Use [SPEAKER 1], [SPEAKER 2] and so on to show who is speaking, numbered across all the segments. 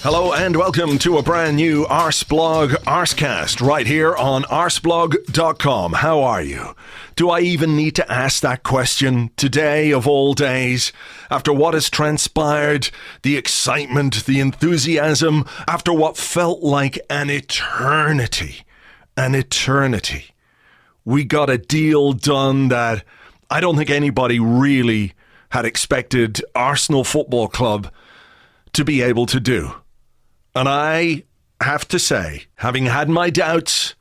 [SPEAKER 1] Hello and welcome to a brand new Arseblog Arsecast right here on arseblog.com. How are you? Do I even need to ask that question today of all days? After what has transpired, the excitement, the enthusiasm, after what felt like an eternity. We got a deal done that I don't think anybody really had expected Arsenal Football Club to be able to do. And I have to say, having had my doubts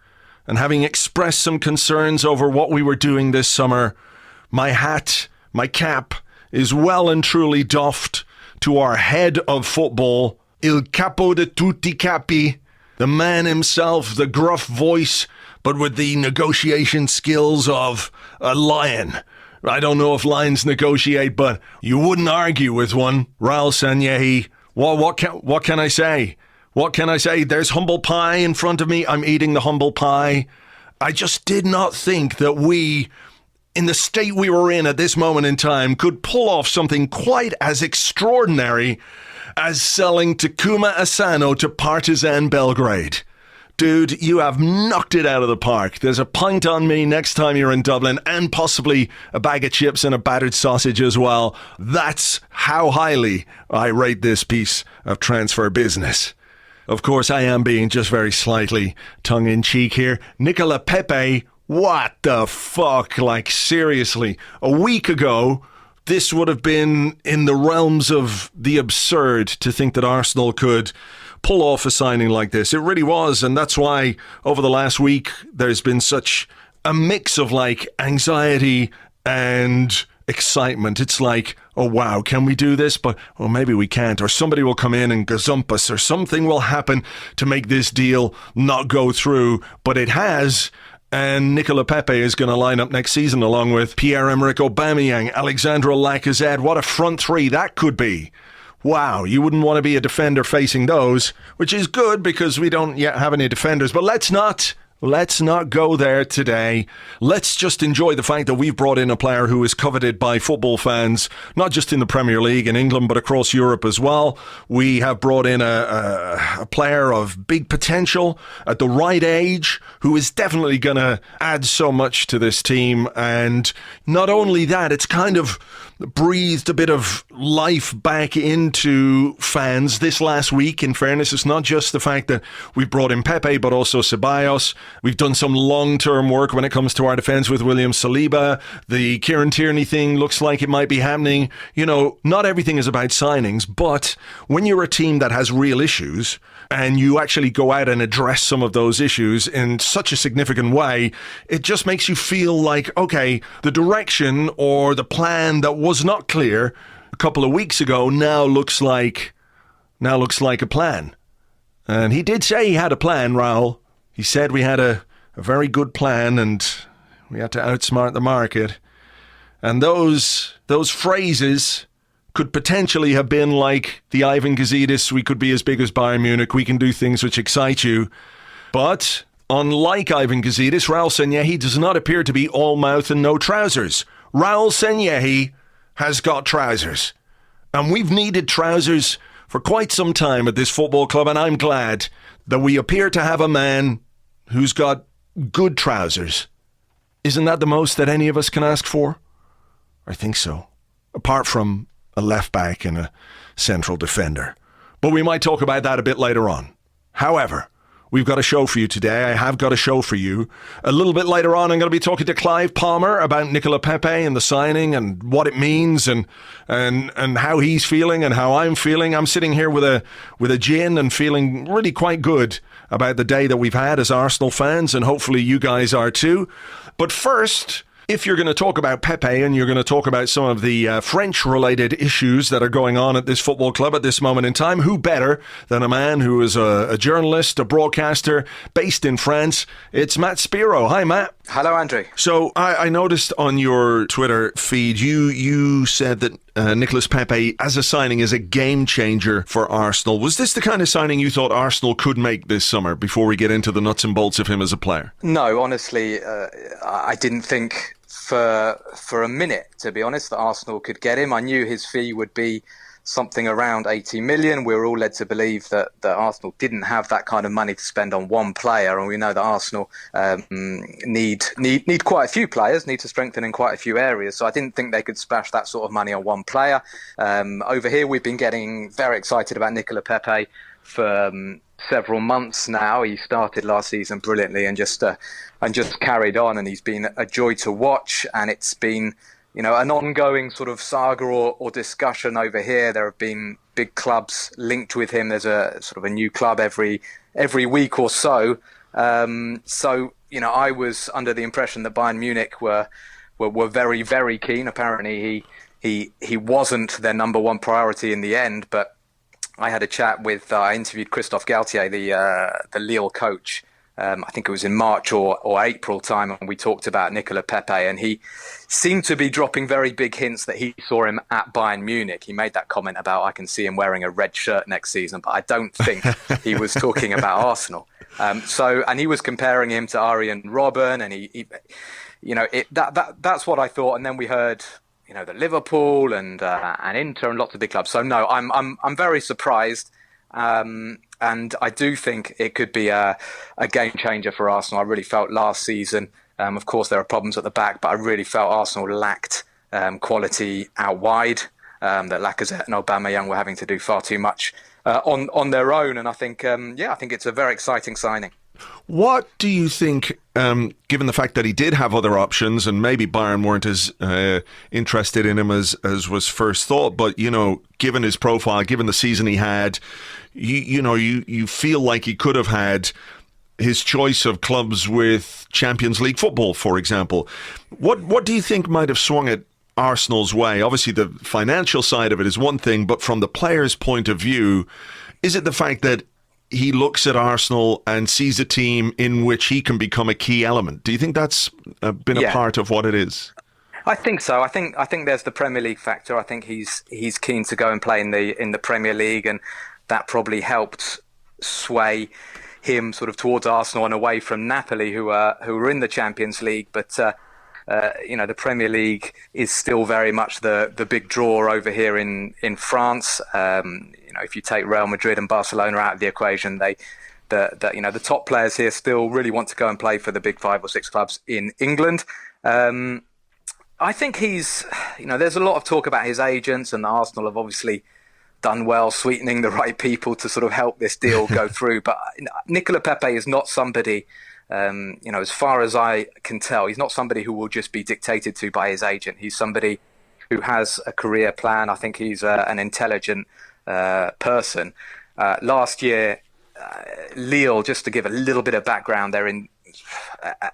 [SPEAKER 1] and having expressed some concerns over what we were doing this summer, my hat, my cap is well and truly doffed to our head of football, Il Capo de Tutti Capi, the man himself, the gruff voice, but with the negotiation skills of a lion. I don't know if lions negotiate, but you wouldn't argue with one. Raul Sanllehi. Well, what can I say? What can I say? There's humble pie in front of me. I'm eating the humble pie. I just did not think that we, in the state we were in at this moment in time, could pull off something quite as extraordinary as selling Takuma Asano to Partizan Belgrade. Dude, you have knocked it out of the park. There's a pint on me next time you're in Dublin, and possibly a bag of chips and a battered sausage as well. That's how highly I rate this piece of transfer business. Of course, I am being just very slightly tongue-in-cheek here. Nicolas Pepe, what the fuck? Like, seriously, a week ago, this would have been in the realms of the absurd to think that Arsenal could pull off a signing like this. It really was, and that's why over the last week there's been such a mix of like anxiety and excitement. It's like, oh wow, can we do this? But well, maybe we can't, or somebody will come in and gazump us, or something will happen to make this deal not go through. But it has. And Nicolas Pepe is going to line up next season along with Pierre-Emerick Aubameyang, Alexandre Lacazette. What a front three that could be. Wow, you wouldn't want to be a defender facing those, which is good because we don't yet have any defenders. But let's not go there today. Let's just enjoy the fact that we've brought in a player who is coveted by football fans, not just in the Premier League in England, but across Europe as well. We have brought in a player of big potential at the right age, who is definitely going to add so much to this team. And not only that, it's kind of breathed a bit of life back into fans this last week. In fairness, it's not just the fact that we've brought in Pepe, but also Ceballos. We've done some long-term work when it comes to our defence with William Saliba. The Kieran Tierney thing looks like it might be happening. You know, not everything is about signings, but when you're a team that has real issues and you actually go out and address some of those issues in such a significant way, it just makes you feel like, okay, the direction or the plan that was not clear a couple of weeks ago now looks like a plan. And he did say he had a plan, Raul. He said we had a very good plan and we had to outsmart the market. And those phrases could potentially have been like the Ivan Gazidis, we could be as big as Bayern Munich, we can do things which excite you. But unlike Ivan Gazidis, Raul Sanllehi does not appear to be all mouth and no trousers. Raul Sanllehi has got trousers. And we've needed trousers for quite some time at this football club, and I'm glad that we appear to have a man who's got good trousers. Isn't that the most that any of us can ask for? I think so. Apart from a left back and a central defender. But we might talk about that a bit later on. However, we've got a show for you today. I have got a show for you. A little bit later on, I'm going to be talking to Clive Palmer about Nicolas Pepe and the signing and what it means and how he's feeling and how I'm feeling. I'm sitting here with a gin and feeling really quite good about the day that we've had as Arsenal fans, and hopefully you guys are too. But first, if you're going to talk about Pepe and you're going to talk about some of the French-related issues that are going on at this football club at this moment in time, who better than a man who is a journalist, a broadcaster based in France? It's Matt Spiro. Hi, Matt.
[SPEAKER 2] Hello, Andrew.
[SPEAKER 1] So I noticed on your Twitter feed, you said that Nicolas Pepe, as a signing, is a game changer for Arsenal. Was this the kind of signing you thought Arsenal could make this summer before we get into the nuts and bolts of him as a player?
[SPEAKER 2] No, honestly, I didn't think for a minute, to be honest, that Arsenal could get him. I knew his fee would be something around 80 million. We were all led to believe that Arsenal didn't have that kind of money to spend on one player, and we know that Arsenal need quite a few players, need to strengthen in quite a few areas. So I didn't think they could splash that sort of money on one player. Over here, we've been getting very excited about Nicolas Pepe for several months now. He started last season brilliantly and just carried on, and he's been a joy to watch. And it's been, an ongoing sort of saga or discussion over here. There have been big clubs linked with him. There's a sort of a new club every week or so. I was under the impression that Bayern Munich were very, very keen. Apparently, he wasn't their number one priority in the end. But I had a chat with, I interviewed Christophe Galtier, the Lille coach. I think it was in March or April time, and we talked about Nicolas Pepe, and he seemed to be dropping very big hints that he saw him at Bayern Munich. He made that comment about, I can see him wearing a red shirt next season, but I don't think he was talking about Arsenal. And he was comparing him to Arjen Robben, and that's what I thought. And then we heard, that Liverpool and Inter and lots of big clubs. So no, I'm very surprised. And I do think it could be a game changer for Arsenal. I really felt last season, of course, there are problems at the back, but I really felt Arsenal lacked quality out wide, that Lacazette and Aubameyang were having to do far too much on their own. And I think, I think it's a very exciting signing.
[SPEAKER 1] What do you think, given the fact that he did have other options and maybe Bayern weren't as interested in him as was first thought, but, given his profile, given the season he had, you feel like he could have had his choice of clubs with Champions League football, for example. What do you think might have swung it Arsenal's way? Obviously, the financial side of it is one thing, but from the player's point of view, is it the fact that he looks at Arsenal and sees a team in which he can become a key element? Do you think that's been a part of what it is?
[SPEAKER 2] I think so. I think there's the Premier League factor. I think he's keen to go and play in the Premier League, and that probably helped sway him sort of towards Arsenal and away from Napoli, who were in the Champions League. But the Premier League is still very much the big draw over here in France. If you take Real Madrid and Barcelona out of the equation, the top players here still really want to go and play for the big 5 or 6 clubs in England. I think there's a lot of talk about his agents, and Arsenal have obviously done well sweetening the right people to sort of help this deal go through. But Nicolas Pepe is not somebody, as far as I can tell, he's not somebody who will just be dictated to by his agent. He's somebody who has a career plan. I think he's an intelligent person. Last year, Lille, just to give a little bit of background,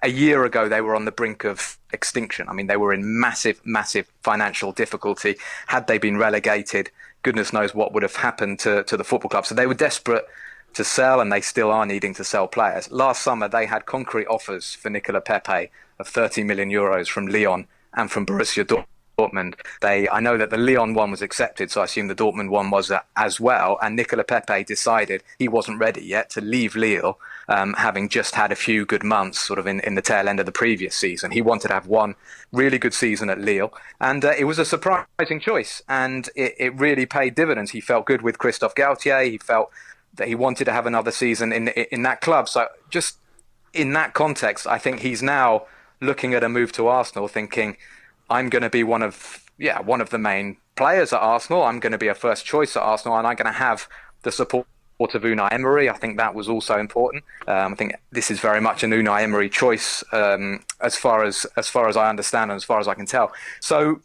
[SPEAKER 2] a year ago they were on the brink of extinction. I mean, they were in massive financial difficulty. Had they been relegated, goodness knows what would have happened to the football club. So they were desperate to sell, and they still are needing to sell players. Last summer they had concrete offers for Nicolas Pepe of 30 million euros from Lyon and from Borussia Dortmund. I know that the Lyon one was accepted, so I assume the Dortmund one was as well. And Nicolas Pepe decided he wasn't ready yet to leave Lille, having just had a few good months sort of in the tail end of the previous season. He wanted to have one really good season at Lille, and it was a surprising choice, and it really paid dividends. He felt good with Christophe Galtier. He felt that he wanted to have another season in that club. So just in that context, I think he's now looking at a move to Arsenal thinking, I'm going to be one of the main players at Arsenal. I'm going to be a first choice at Arsenal, and I'm going to have the support of Unai Emery. I think that was also important. I think this is very much an Unai Emery choice, as far as I understand and as far as I can tell. So,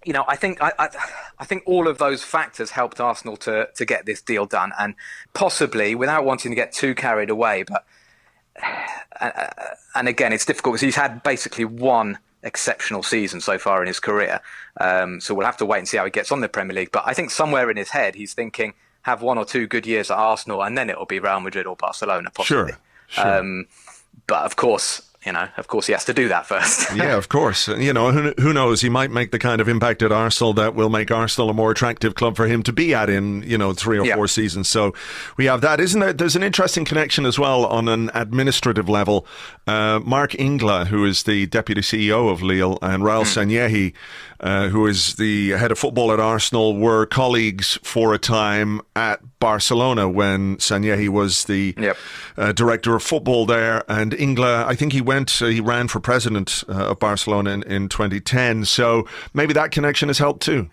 [SPEAKER 2] I think all of those factors helped Arsenal to get this deal done, and possibly without wanting to get too carried away. But and again, it's difficult because he's had basically one exceptional season so far in his career. So we'll have to wait and see how he gets on the Premier League. But I think somewhere in his head, he's thinking, have 1 or 2 good years at Arsenal, and then it'll be Real Madrid or Barcelona, possibly.
[SPEAKER 1] Sure.
[SPEAKER 2] But of course, of course he has to do that first.
[SPEAKER 1] Yeah, of course. Who knows? He might make the kind of impact at Arsenal that will make Arsenal a more attractive club for him to be at in 3 or 4 seasons. So we have that. Isn't there? There's an interesting connection as well on an administrative level. Marc Ingla, who is the deputy CEO of Lille, and Raul Sanllehi, who is the head of football at Arsenal, were colleagues for a time at Barcelona when Sanllehi was the director of football there. And Ingla, I think he ran for president of Barcelona in 2010. So maybe that connection has helped too.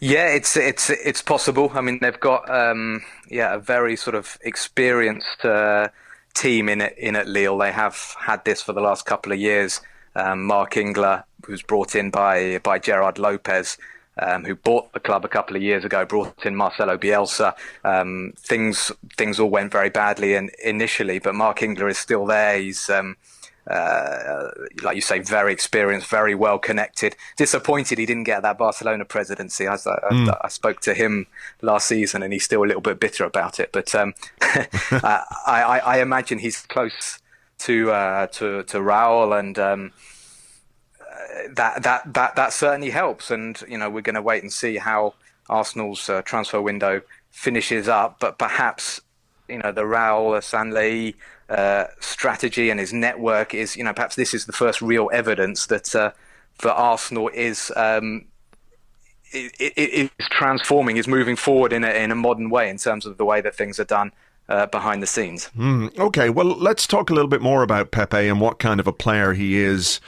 [SPEAKER 2] Yeah, it's possible. I mean, they've got a very sort of experienced team in at Lille. They have had this for the last couple of years. Marc Ingla, who's brought in by Gerard Lopez, who bought the club a couple of years ago, brought in Marcelo Bielsa. Things all went very badly initially, but Marc Ingla is still there. He's like you say, very experienced, very well connected. Disappointed he didn't get that Barcelona presidency. I spoke to him last season, and he's still a little bit bitter about it. But I imagine he's close to Raul, and that certainly helps. And we're going to wait and see how Arsenal's transfer window finishes up. But perhaps the Raul Sanllehi strategy and his network is perhaps this is the first real evidence that for Arsenal is transforming, is moving forward in a modern way in terms of the way that things are done behind the scenes.
[SPEAKER 1] Okay, well, let's talk a little bit more about Pepe and what kind of a player he is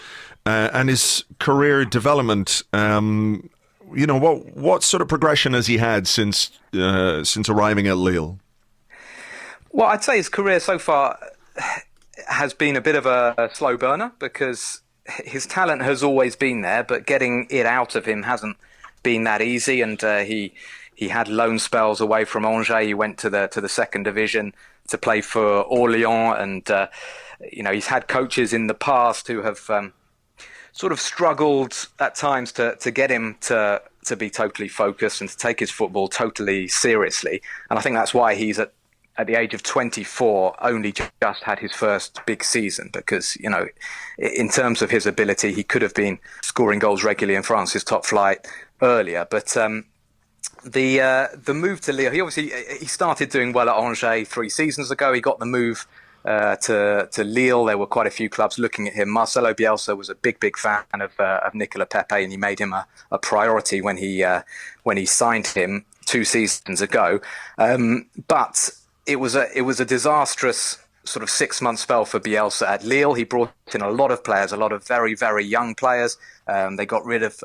[SPEAKER 1] and his career development. What sort of progression has he had since arriving at Lille?
[SPEAKER 2] Well, I'd say his career so far has been a bit of a slow burner because his talent has always been there, but getting it out of him hasn't been that easy. And he had loan spells away from Angers. He went to the second division to play for Orléans, and he's had coaches in the past who have sort of struggled at times to get him to be totally focused and to take his football totally seriously. And I think that's why he's at the age of 24, only just had his first big season because, in terms of his ability, he could have been scoring goals regularly in France's top flight earlier. But the move to Lille, he started doing well at Angers 3 seasons ago. He got the move to Lille. There were quite a few clubs looking at him. Marcelo Bielsa was a big fan of Nicolas Pepe, and he made him a priority when he signed him 2 seasons ago. But it was a disastrous sort of 6-month spell for Bielsa at Lille. He brought in a lot of players, a lot of very, very young players. They got rid of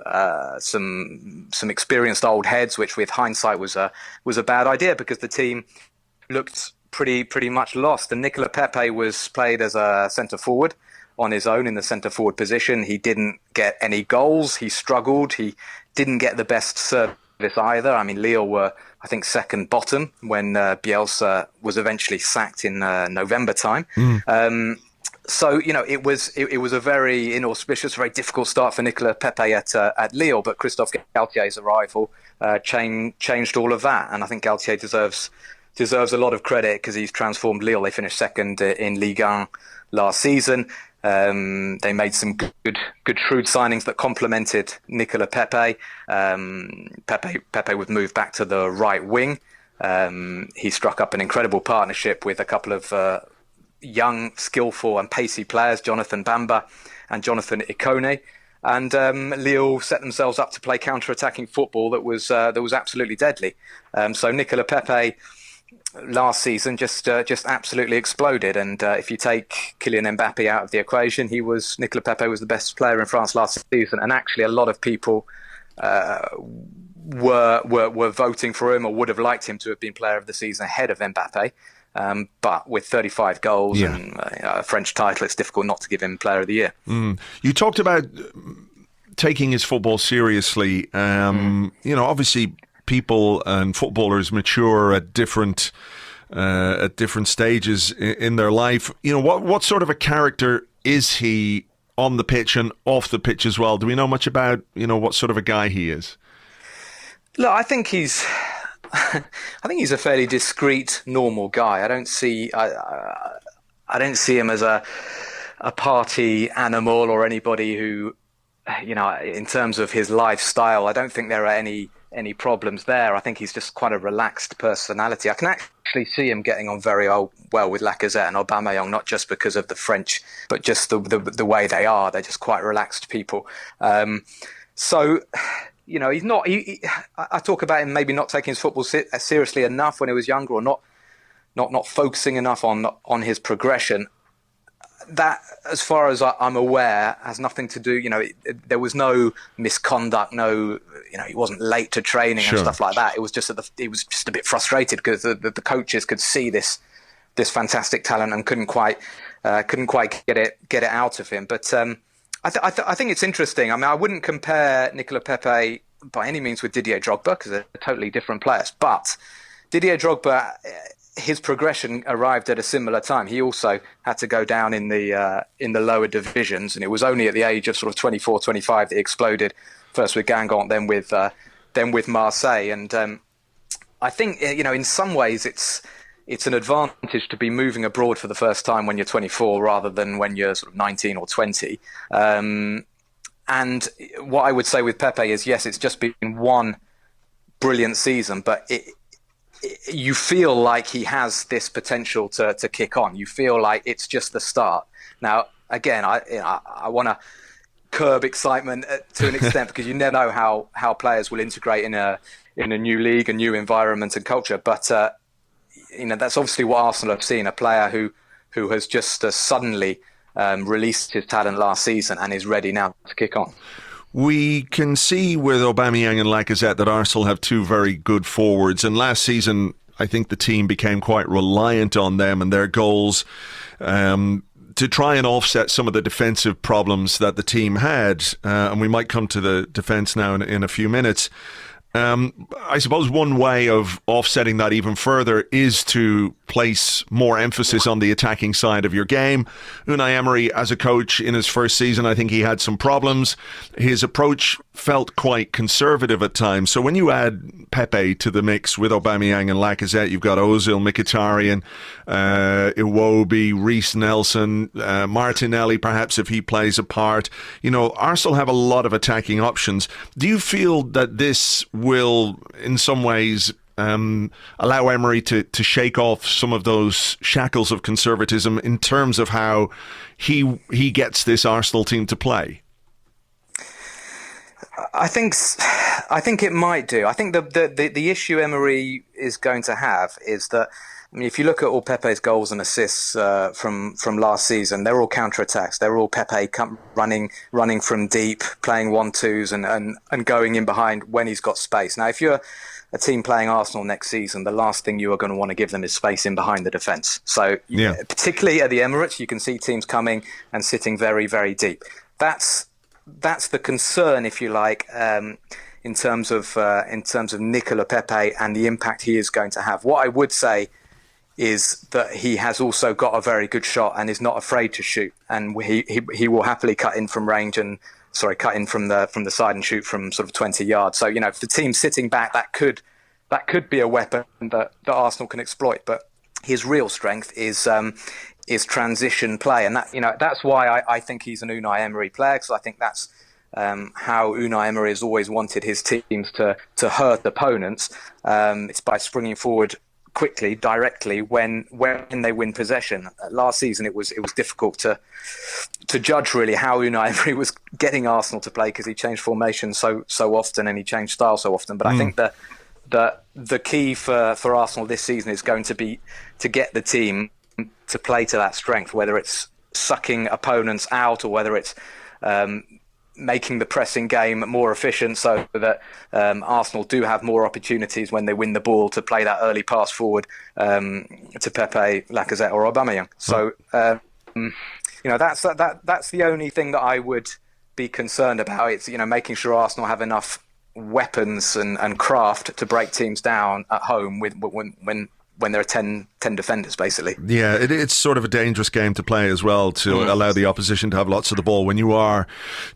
[SPEAKER 2] some experienced old heads, which with hindsight was a bad idea because the team looked pretty much lost. And Nicolas Pepe was played as a centre forward on his own in the centre forward position. He didn't get any goals. He struggled. He didn't get the best service either. I mean, Lille were, I think, second bottom when Bielsa was eventually sacked in November time. So it was a very inauspicious, very difficult start for Nicolas Pepe at Lille. But Christophe Galtier's arrival changed all of that, and I think Galtier deserves a lot of credit because he's transformed Lille. They finished second in Ligue 1 last season. They made some good shrewd signings that complemented Nicolas Pepe. Pepe would move back to the right wing. He struck up an incredible partnership with a couple of young, skillful and pacey players, Jonathan Bamba and Jonathan Ikone. And Lille set themselves up to play counter-attacking football that was absolutely deadly. So Nicolas Pepe last season just absolutely exploded, and if you take Kylian Mbappe out of the equation, Nicolas Pepe was the best player in France last season, and actually a lot of people were voting for him or would have liked him to have been player of the season ahead of Mbappe. But with 35 goals and a French title, it's difficult not to give him player of the year.
[SPEAKER 1] You talked about taking his football seriously. Obviously people and footballers mature at different stages in their life. What sort of a character is he on the pitch and off the pitch as well? Do we know much about what sort of a guy he is?
[SPEAKER 2] Look, I think he's a fairly discreet, normal guy. I don't see him as a a party animal or anybody who, in terms of his lifestyle, I don't think there are any problems there. I think he's just quite a relaxed personality. I can actually see him getting on very well with Lacazette and Aubameyang, not just because of the French, but just the way they are. They're just quite relaxed people. So, he's not. I talk about him maybe not taking his football seriously enough when he was younger, or not focusing enough on his progression. That, as far as I'm aware, has nothing to do. There was no misconduct. No, he wasn't late to training and stuff like that. It was just that he was just a bit frustrated because the coaches could see this fantastic talent and couldn't quite get it out of him. But I think it's interesting. I mean, I wouldn't compare Nicolas Pepe by any means with Didier Drogba because they're totally different players. But Didier Drogba, his progression arrived at a similar time. He also had to go down in the lower divisions, and it was only at the age of sort of 24, 25 that he exploded. First with Guingamp, then with Marseille. And I think in some ways it's an advantage to be moving abroad for the first time when you're 24 rather than when you're sort of 19 or 20. And what I would say with Pepe is, yes, it's just been one brilliant season, but you feel like he has this potential to kick on. You feel like it's just the start. Now, again, I want to curb excitement to an extent because you never know how players will integrate in a new league, a new environment and culture. But that's obviously what Arsenal have seen, a player who has just suddenly released his talent last season and is ready now to kick on.
[SPEAKER 1] We can see with Aubameyang and Lacazette that Arsenal have two very good forwards, and last season I think the team became quite reliant on them and their goals to try and offset some of the defensive problems that the team had, and we might come to the defence now in a few minutes. I suppose one way of offsetting that even further is to place more emphasis on the attacking side of your game. Unai Emery, as a coach in his first season, I think he had some problems. His approach felt quite conservative at times. So when you add Pepe to the mix with Aubameyang and Lacazette, you've got Ozil, Mkhitaryan, Iwobi, Reece Nelson, Martinelli, perhaps if he plays a part. Arsenal have a lot of attacking options. Do you feel that this will, in some ways, allow Emery to shake off some of those shackles of conservatism in terms of how he gets this Arsenal team to play?
[SPEAKER 2] I think it might do. I think the issue Emery is going to have is that, I mean, if you look at all Pepe's goals and assists from last season, they're all counter-attacks. They're all Pepe running from deep, playing 1-2s and going in behind when he's got space. Now, if you're a team playing Arsenal next season, the last thing you are going to want to give them is space in behind the defence. So, particularly at the Emirates, you can see teams coming and sitting very, very deep. That's the concern, if you like, in terms of Nicolas Pepe and the impact he is going to have. What I would say is that he has also got a very good shot and is not afraid to shoot, and he will happily cut in from range and cut in from the side and shoot from sort of 20 yards. So if the team's sitting back, that could be a weapon that Arsenal can exploit. But his real strength is transition play, and that's why I think he's an Unai Emery player, because I think that's how Unai Emery has always wanted his teams to hurt opponents. It's by springing forward quickly, directly when they win possession. Last season it was difficult to judge really how Unai Emery was getting Arsenal to play, because he changed formation so often and he changed style so often. But I think that the key for Arsenal this season is going to be to get the team to play to that strength, whether it's sucking opponents out or whether it's making the pressing game more efficient, so that Arsenal do have more opportunities when they win the ball to play that early pass forward to Pepe, Lacazette or Aubameyang. So that's the only thing that I would be concerned about. It's making sure Arsenal have enough weapons and craft to break teams down at home when there are 10 defenders, basically.
[SPEAKER 1] Yeah, it's sort of a dangerous game to play as well, to allow the opposition to have lots of the ball when you are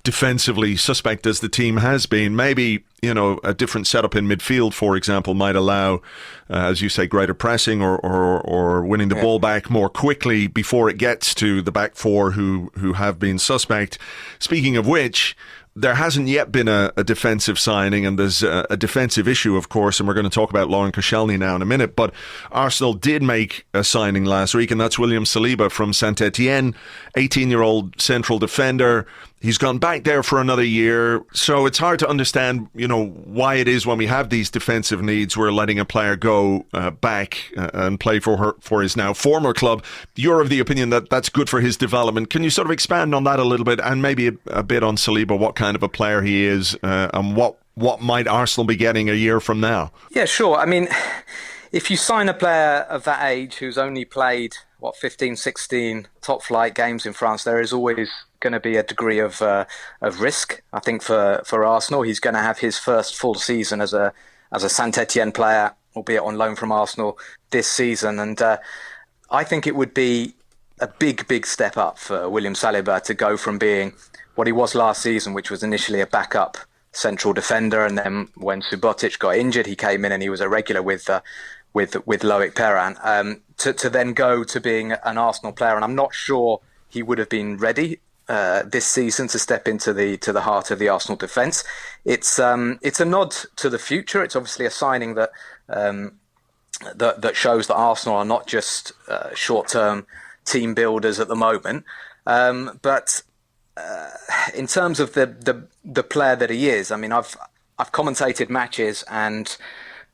[SPEAKER 1] defensively suspect as the team has been. Maybe, a different setup in midfield, for example, might allow, as you say, greater pressing or winning the ball back more quickly before it gets to the back four who have been suspect. Speaking of which, there hasn't yet been a defensive signing, and there's a defensive issue, of course, and we're going to talk about Laurent Koscielny now in a minute, but Arsenal did make a signing last week, and that's William Saliba from Saint-Etienne, 18-year-old central defender. He's gone back there for another year, so it's hard to understand, why it is when we have these defensive needs, we're letting a player go back and play for his now former club. You're of the opinion that that's good for his development. Can you sort of expand on that a little bit, and maybe a bit on Saliba, what kind of a player he is, and what might Arsenal be getting a year from now?
[SPEAKER 2] Yeah, sure. I mean, if you sign a player of that age who's only played 15, 16 top flight games in France, there is always going to be a degree of risk. I think for Arsenal, he's going to have his first full season as a Saint-Etienne player, albeit on loan from Arsenal this season. And I think it would be a big step up for William Saliba to go from being what he was last season, which was initially a backup central defender, and then when Subotic got injured, he came in and he was a regular with Loic Perrin, to then go to being an Arsenal player. And I'm not sure he would have been ready this season to step into the heart of the Arsenal defence. It's a nod to the future. It's obviously a signing that shows that Arsenal are not just short-term team builders at the moment, but in terms of the player that he is, I mean, I've commentated matches and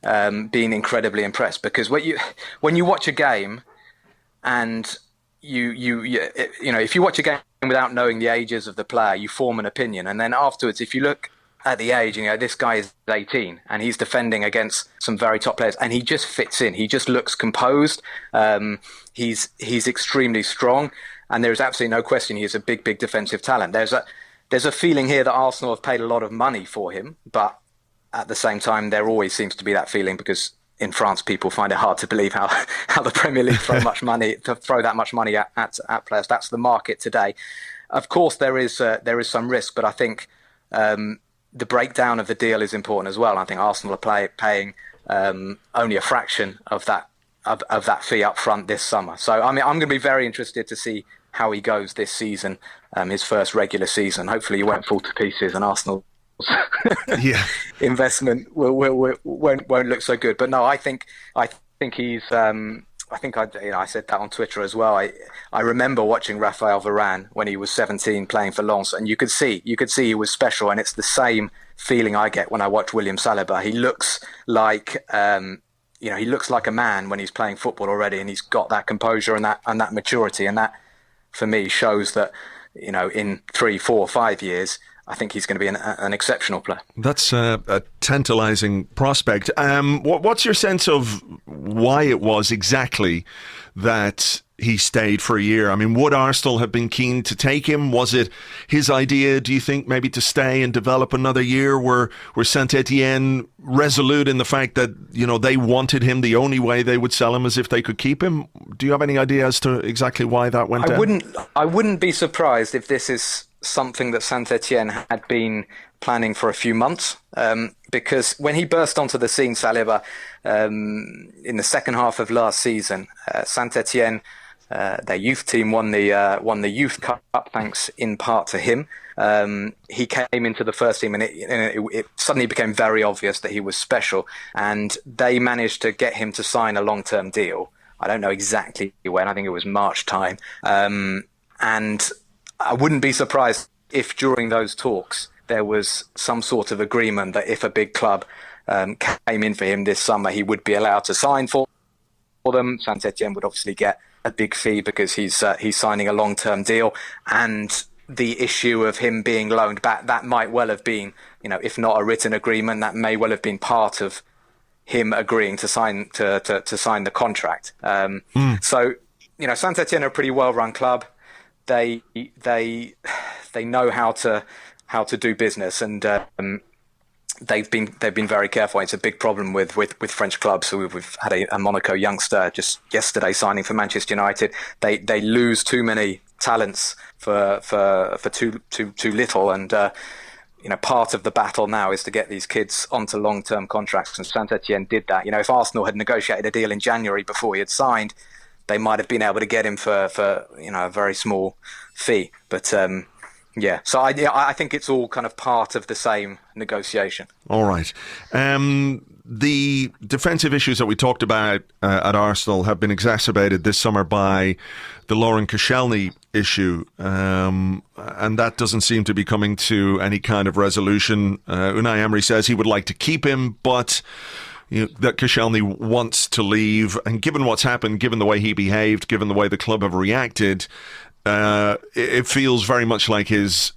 [SPEAKER 2] been incredibly impressed, because when you watch a game and you if you watch a game without knowing the ages of the player, you form an opinion, and then afterwards, if you look at the age, this guy is 18 and he's defending against some very top players, and he just fits in. He just looks composed. He's extremely strong, and there's absolutely no question he is a big defensive talent. There's a feeling here that Arsenal have paid a lot of money for him, but at the same time, there always seems to be that feeling, because in France, people find it hard to believe how the Premier League throw that much money at players. That's the market today. Of course, there is some risk, but I think the breakdown of the deal is important as well. I think Arsenal are paying only a fraction of that fee up front this summer. So I mean, I'm going to be very interested to see how he goes this season, his first regular season. Hopefully, he won't fall to pieces, and Arsenal. Investment won't look so good. But no, I think he's. I said that on Twitter as well. I remember watching Raphael Varane when he was 17 playing for Lens, and you could see he was special. And it's the same feeling I get when I watch William Saliba. He looks like he looks like a man when he's playing football already, and he's got that composure and that maturity, and that for me shows that in 3, 4, 5 years, I think he's going to be an exceptional player. That's
[SPEAKER 1] a tantalising prospect. What's your sense of why it was exactly that he stayed for a year? I mean, would Arsenal have been keen to take him? Was it his idea, do you think, maybe to stay and develop another year? Were Saint-Etienne resolute in the fact that, they wanted him, the only way they would sell him is if they could keep him? Do you have any idea as to exactly why that went down?
[SPEAKER 2] I wouldn't be surprised if this is something that Saint-Etienne had been planning for a few months, because when he burst onto the scene, Saliba, in the second half of last season, Saint-Etienne, their youth team won the Youth Cup, thanks in part to him. He came into the first team, and it suddenly became very obvious that he was special, and they managed to get him to sign a long-term deal. I don't know exactly when, I think it was March time, and I wouldn't be surprised if during those talks there was some sort of agreement that if a big club came in for him this summer, he would be allowed to sign for them. Saint-Etienne would obviously get a big fee because he's signing a long-term deal, and the issue of him being loaned back, that might well have been, if not a written agreement, that may well have been part of him agreeing to sign the contract. So, Saint-Etienne are a pretty well-run club. They know how to do business, and they've been very careful. It's a big problem with French clubs. So we've had a Monaco youngster just yesterday signing for Manchester United. They lose too many talents for too little, and part of the battle now is to get these kids onto long-term contracts, and Saint-Etienne did that. If Arsenal had negotiated a deal in January before he had signed, they might have been able to get him for a very small fee. But so I think it's all kind of part of the same negotiation.
[SPEAKER 1] All right. The defensive issues that we talked about at Arsenal have been exacerbated this summer by the Laurent Koscielny issue, and that doesn't seem to be coming to any kind of resolution. Unai Emery says he would like to keep him, but that Koscielny wants to leave. And given what's happened, given the way he behaved, given the way the club have reacted, it feels very much like his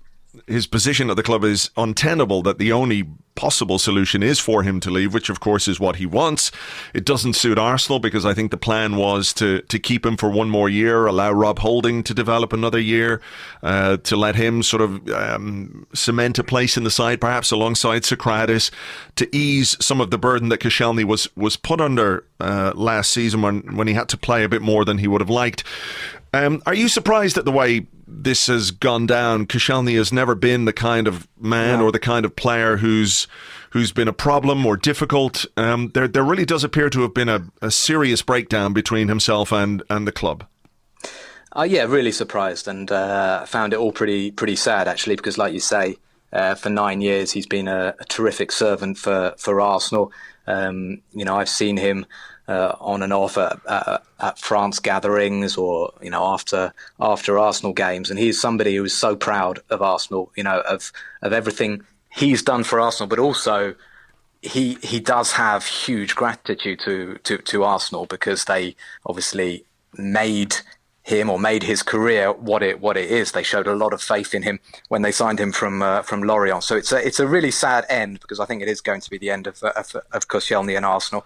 [SPEAKER 1] position at the club is untenable, that the only possible solution is for him to leave, which of course is what he wants. It doesn't suit Arsenal, because I think the plan was to keep him for one more year, allow Rob Holding to develop another year, to let him sort of cement a place in the side, perhaps alongside Socrates, to ease some of the burden that Koscielny was put under last season when he had to play a bit more than he would have liked. Are you surprised at the way this has gone down? Koscielny has never been the kind of man or the kind of player who's been a problem or difficult. There really does appear to have been a serious breakdown between himself and the club.
[SPEAKER 2] Really surprised, and found it all pretty sad, actually, because like you say, for 9 years he's been a terrific servant for Arsenal. I've seen him on and off at France gatherings, or after Arsenal games, and he's somebody who is so proud of Arsenal, of everything he's done for Arsenal, but also he does have huge gratitude to Arsenal, because they obviously made him, or made his career what it is. They showed a lot of faith in him when they signed him from Lorient. So it's a really sad end, because I think it is going to be the end of Koscielny and Arsenal.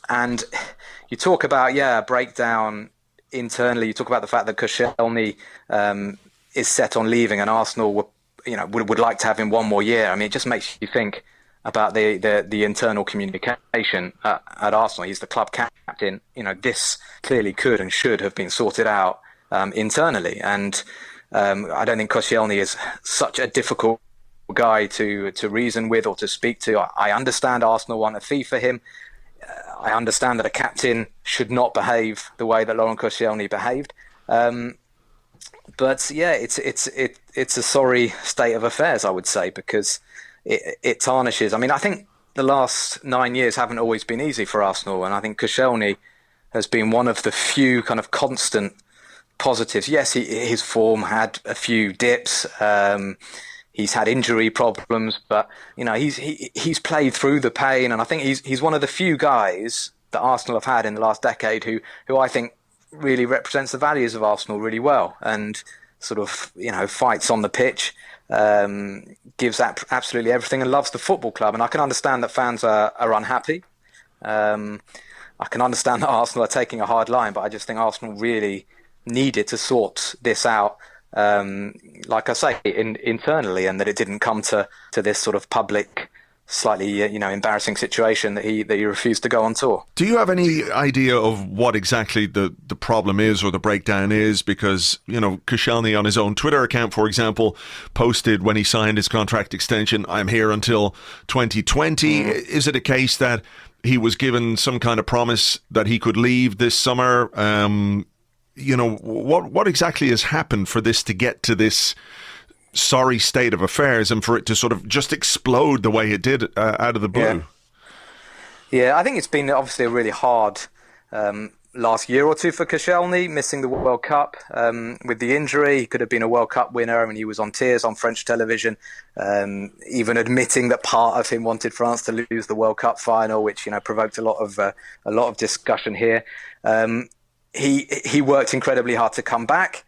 [SPEAKER 2] And you talk about a breakdown internally. You talk about the fact that Koscielny is set on leaving, and Arsenal would like to have him one more year. I mean, it just makes you think about the internal communication at Arsenal. He's the club captain. This clearly could and should have been sorted out internally. And I don't think Koscielny is such a difficult guy to reason with or to speak to. I understand Arsenal want a fee for him. I understand that a captain should not behave the way that Laurent Koscielny behaved. But it's a sorry state of affairs, I would say, because it tarnishes. I mean, I think the last 9 years haven't always been easy for Arsenal, and I think Koscielny has been one of the few kind of constant positives. Yes, his form had a few dips. He's had injury problems, but he's played through the pain, and I think he's one of the few guys that Arsenal have had in the last decade who I think really represents the values of Arsenal really well, and sort of fights on the pitch, gives absolutely everything, and loves the football club. And I can understand that fans are unhappy. I can understand that Arsenal are taking a hard line, but I just think Arsenal really needed to sort this out. Like I say, internally, and that it didn't come to this sort of public, slightly embarrassing situation that he refused to go on tour.
[SPEAKER 1] Do you have any idea of what exactly the problem is, or the breakdown is? Because Koscielny on his own Twitter account, for example, posted when he signed his contract extension, "I'm here until 2020." Is it a case that he was given some kind of promise that he could leave this summer? What exactly has happened for this to get to this sorry state of affairs, and for it to sort of just explode the way it did out of the blue?
[SPEAKER 2] Yeah, I think it's been obviously a really hard last year or two for Koscielny, missing the World Cup with the injury. He could have been a World Cup winner. I mean, he was on tears on French television, even admitting that part of him wanted France to lose the World Cup final, which provoked a lot of discussion here. He worked incredibly hard to come back.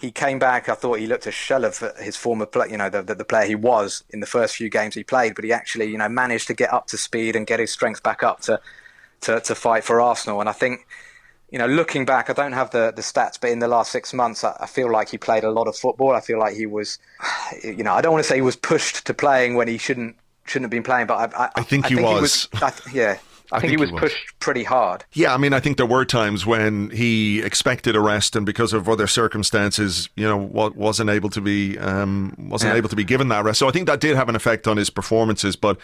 [SPEAKER 2] He came back. I thought he looked a shell of his former play, the player he was in the first few games he played. But he actually, managed to get up to speed and get his strength back up to fight for Arsenal. And I think, looking back, I don't have the stats, but in the last 6 months, I feel like he played a lot of football. I feel like he was, I don't want to say he was pushed to playing when he shouldn't have been playing, but
[SPEAKER 1] I think he was.
[SPEAKER 2] I think he was pushed pretty hard.
[SPEAKER 1] Yeah, I mean, I think there were times when he expected a rest, and because of other circumstances, wasn't able to be given that rest. So I think that did have an effect on his performances. But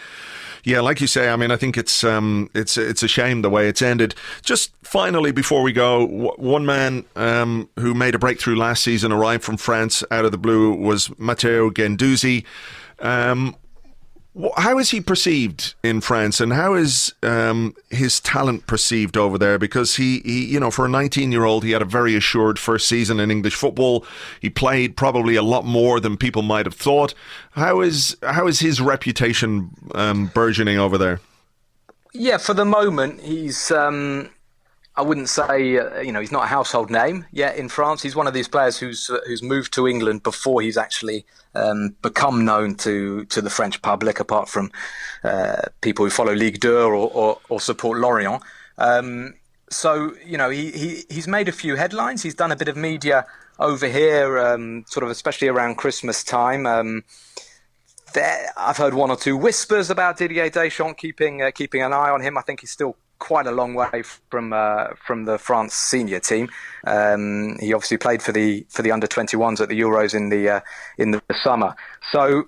[SPEAKER 1] yeah, like you say, I mean, I think it's a shame the way it's ended. Just finally, before we go, one man who made a breakthrough last season arrived from France out of the blue was Matteo Guendouzi. How is he perceived in France, and how is his talent perceived over there? Because he for a 19-year-old, he had a very assured first season in English football. He played probably a lot more than people might have thought. How is his reputation burgeoning over there?
[SPEAKER 2] Yeah, for the moment, he's. I wouldn't say he's not a household name yet in France. He's one of these players who's moved to England before he's actually become known to the French public, apart from people who follow Ligue 2 or support Lorient. So he's made a few headlines. He's done a bit of media over here, sort of especially around Christmas time. I've heard one or two whispers about Didier Deschamps keeping an eye on him. I think he's still quite a long way from the France senior team. He obviously played for the under-21s at the Euros in the summer. So,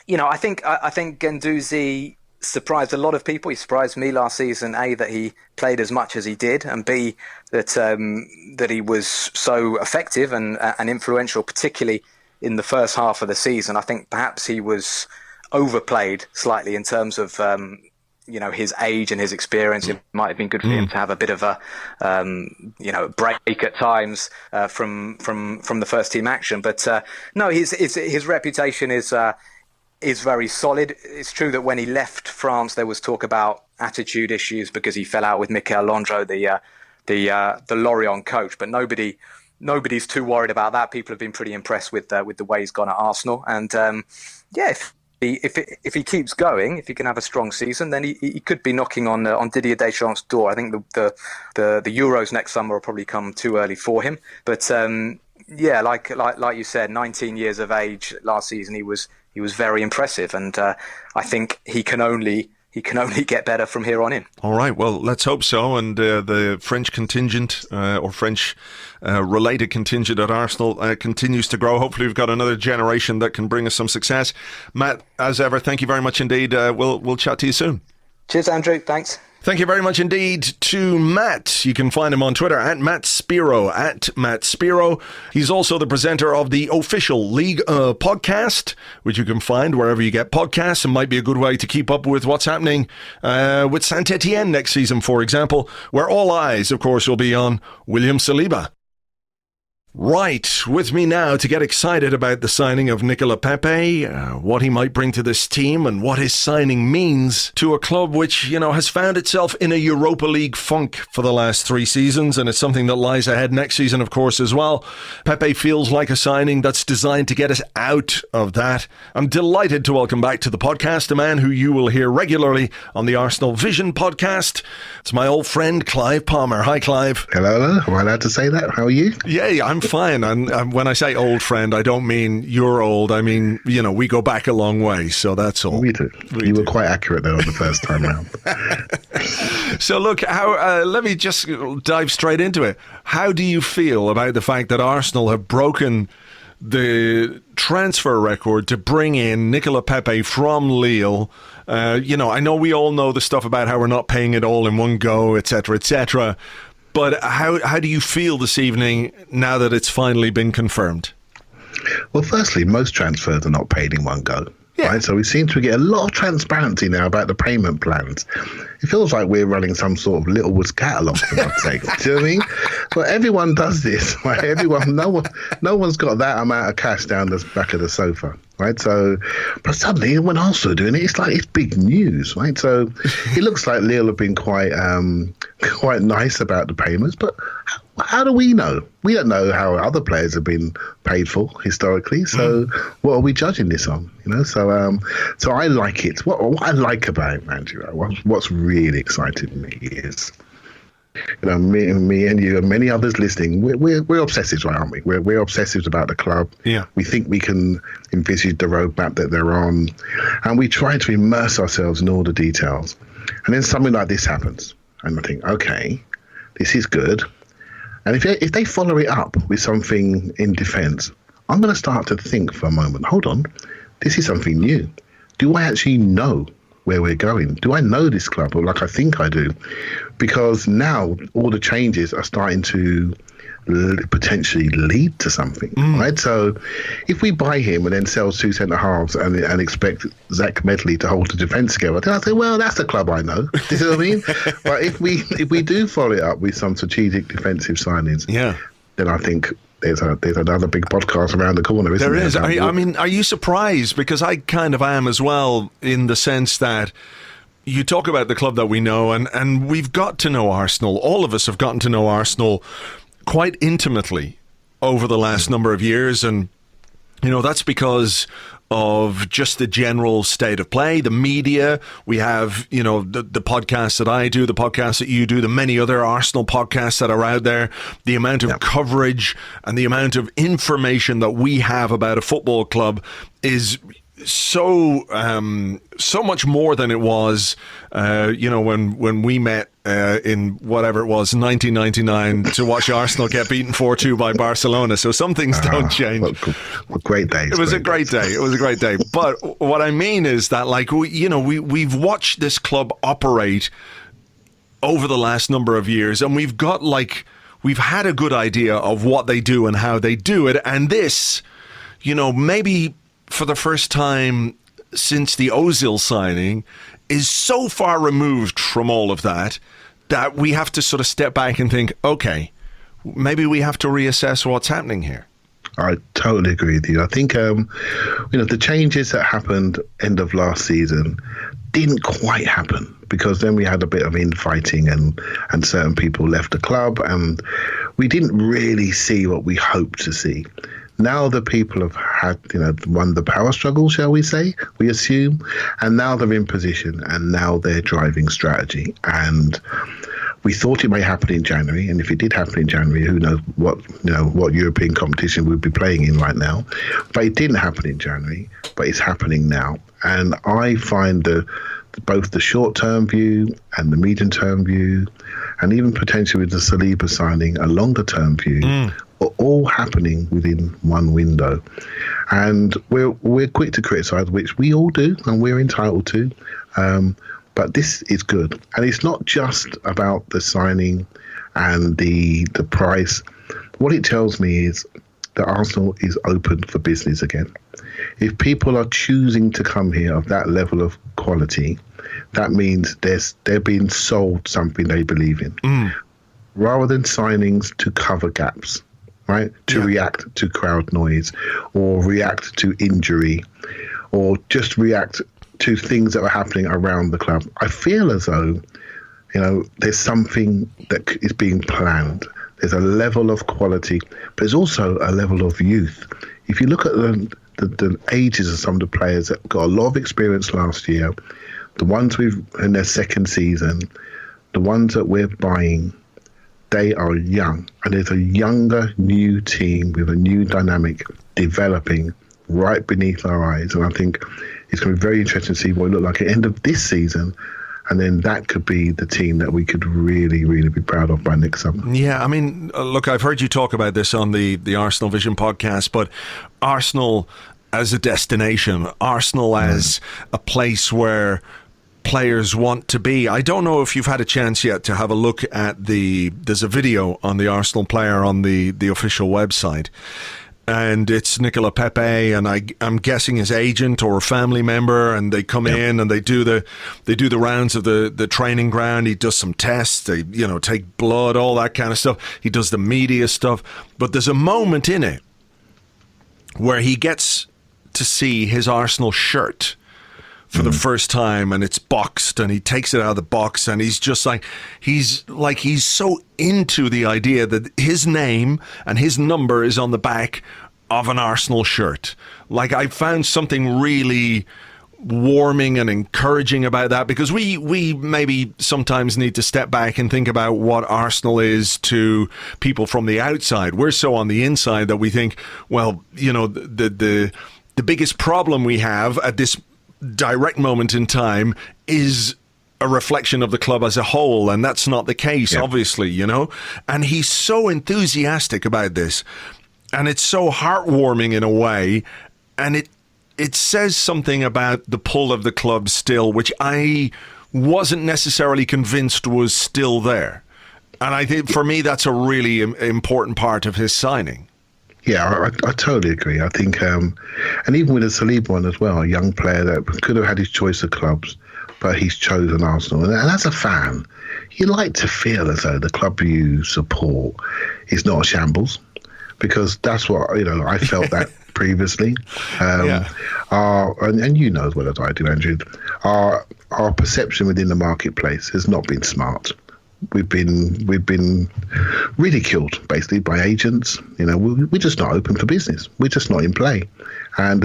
[SPEAKER 2] I think Guendouzi surprised a lot of people. He surprised me last season. A, that he played as much as he did, and B, that he was so effective and influential, particularly in the first half of the season. I think perhaps he was overplayed slightly in terms of his age and his experience. It might have been good for him to have a bit of a break at times from the first team action. But no, his reputation is very solid. It's true that when he left France, there was talk about attitude issues because he fell out with Michael Landreau, the Lorient coach. But nobody's too worried about that. People have been pretty impressed with the way he's gone at Arsenal. And if he keeps going, if he can have a strong season, then he could be knocking on Didier Deschamps' door. I think the Euros next summer will probably come too early for him. But like you said, 19 years of age last season, he was very impressive, and I think he can only get better from here on in.
[SPEAKER 1] All right, well, let's hope so. And the French contingent or French related contingent at Arsenal continues to grow. Hopefully we've got another generation that can bring us some success. Matt, as ever, thank you very much indeed. We'll chat to you soon.
[SPEAKER 2] Cheers, Andrew. Thanks.
[SPEAKER 1] Thank you very much indeed to Matt. You can find him on Twitter at Matt Spiro, He's also the presenter of the official League podcast, which you can find wherever you get podcasts, and might be a good way to keep up with what's happening with Saint-Etienne next season, for example, where all eyes, of course, will be on William Saliba. Right, with me now to get excited about the signing of Nicolas Pepe, what he might bring to this team and what his signing means to a club which, has found itself in a Europa League funk for the last 3 seasons, and it's something that lies ahead next season, of course, as well. Pepe feels like a signing that's designed to get us out of that. I'm delighted to welcome back to the podcast a man who you will hear regularly on the Arsenal Vision podcast. It's my old friend, Clive Palmer. Hi, Clive.
[SPEAKER 3] Hello. Am I allowed to say that? How are you?
[SPEAKER 1] Yeah, I'm fine. And when I say old friend, I don't mean you're old. I mean, we go back a long way. So that's all.
[SPEAKER 3] We do. You were quite accurate though the first time round.
[SPEAKER 1] So look, let me just dive straight into it. How do you feel about the fact that Arsenal have broken the transfer record to bring in Nicolas Pepe from Lille? I know we all know the stuff about how we're not paying it all in one go, etc., etc. But how do you feel this evening now that it's finally been confirmed?
[SPEAKER 3] Well, firstly, most transfers are not paid in one go. Yeah. Right? So we seem to get a lot of transparency now about the payment plans. It feels like we're running some sort of Littlewoods catalogue, for God's sake. Do you know what I mean? But everyone does this, right? No one's got that amount of cash down the back of the sofa, right? So, but suddenly when Arsenal are doing it, it's big news, right? So it looks like Lille have been quite nice about the payments, but how do we know? We don't know how other players have been paid for historically. So what are we judging this on? So I like it. What I like about it, Andrew, what's really excited me is me and you and many others listening, we're obsessives, right, aren't we? We're obsessives about the club.
[SPEAKER 1] Yeah.
[SPEAKER 3] We think we can envisage the roadmap that they're on, and we try to immerse ourselves in all the details. And then something like this happens, and I think, okay, this is good. And if they follow it up with something in defence, I'm going to start to think for a moment, hold on, this is something new. Do I actually know where we're going? Do I know this club, or like I think I do? Because now all the changes are starting to potentially lead to something, right? So if we buy him and then sell two centre halves and expect Zach Medley to hold the defence together, then I say, well, that's the club I know. Do you see what I mean? But if we do follow it up with some strategic defensive signings, then I think there's another big podcast around the corner, isn't there?
[SPEAKER 1] There is. I mean, are you surprised? Because I kind of am as well, in the sense that you talk about the club that we know, and we've got to know Arsenal. All of us have gotten to know Arsenal quite intimately over the last number of years, and that's because of just the general state of play, the media. We have, the podcasts that I do, the podcasts that you do, the many other Arsenal podcasts that are out there, the amount of coverage and the amount of information that we have about a football club is so much more than it was, when we met in whatever it was, 1999, to watch Arsenal get beaten 4-2 by Barcelona. So some things don't change.
[SPEAKER 3] Great day.
[SPEAKER 1] It was a great day. It was a great day. But what I mean is that, like, we've watched this club operate over the last number of years, and we've had a good idea of what they do and how they do it. And this, maybe for the first time since the Ozil signing, is so far removed from all of that we have to sort of step back and think, okay, maybe we have to reassess what's happening here.
[SPEAKER 3] I totally agree with you. I think, the changes that happened end of last season didn't quite happen, because then we had a bit of infighting and certain people left the club, and we didn't really see what we hoped to see. Now the people have had, won the power struggle, shall we say, we assume, and now they're in position, and now they're driving strategy. And we thought it may happen in January, and if it did happen in January, who knows what European competition we'd be playing in right now. But it didn't happen in January, but it's happening now. And I find both the short-term view and the medium-term view, and even potentially with the Saliba signing, a longer-term view, are all happening within one window. And we're quick to criticise, which we all do, and we're entitled to. But this is good. And it's not just about the signing and the price. What it tells me is that Arsenal is open for business again. If people are choosing to come here of that level of quality, that means they're being sold something they believe in, rather than signings to cover gaps, right? To react to crowd noise, or react to injury, or just react to things that are happening around the club. I feel as though, there's something that is being planned. There's a level of quality, but there's also a level of youth. If you look at the ages of some of the players that got a lot of experience last year, the ones in their second season, the ones that we're buying, they are young. And there's a younger, new team with a new dynamic developing right beneath our eyes. And I think it's going to be very interesting to see what it looks like at the end of this season. And then that could be the team that we could really, really be proud of by next summer.
[SPEAKER 1] Yeah, I mean, look, I've heard you talk about this on the Arsenal Vision podcast, but Arsenal as a destination, Arsenal as a place where players want to be. I don't know if you've had a chance yet to have a look at there's a video on the Arsenal player on the official website. And it's Nicolas Pepe, and I'm guessing his agent or a family member, and they come in and they do the rounds of the training ground. He does some tests, they take blood, all that kind of stuff. He does the media stuff, but there's a moment in it where he gets to see his Arsenal shirt for the first time, and it's boxed, and he takes it out of the box, and he's just he's so into the idea that his name and his number is on the back of an Arsenal shirt. Like, I found something really warming and encouraging about that, because we maybe sometimes need to step back and think about what Arsenal is to people from the outside. We're so on the inside that we think, well, you know, the biggest problem we have at this direct moment in time is a reflection of the club as a whole, and that's not the case, obviously, you know. And he's so enthusiastic about this, and it's so heartwarming in a way, and it says something about the pull of the club still, which I wasn't necessarily convinced was still there. And I think for me, that's a really important part of his signing.
[SPEAKER 3] Yeah, I totally agree. I think, and even with the Saliba one as well, a young player that could have had his choice of clubs, but he's chosen Arsenal. And as a fan, you like to feel as though the club you support is not a shambles, because that's what, you know, I felt that previously. And you know as well as I do, Andrew, our perception within the marketplace has not been smart. We've been ridiculed basically by agents. You know, we're just not open for business. We're just not in play, and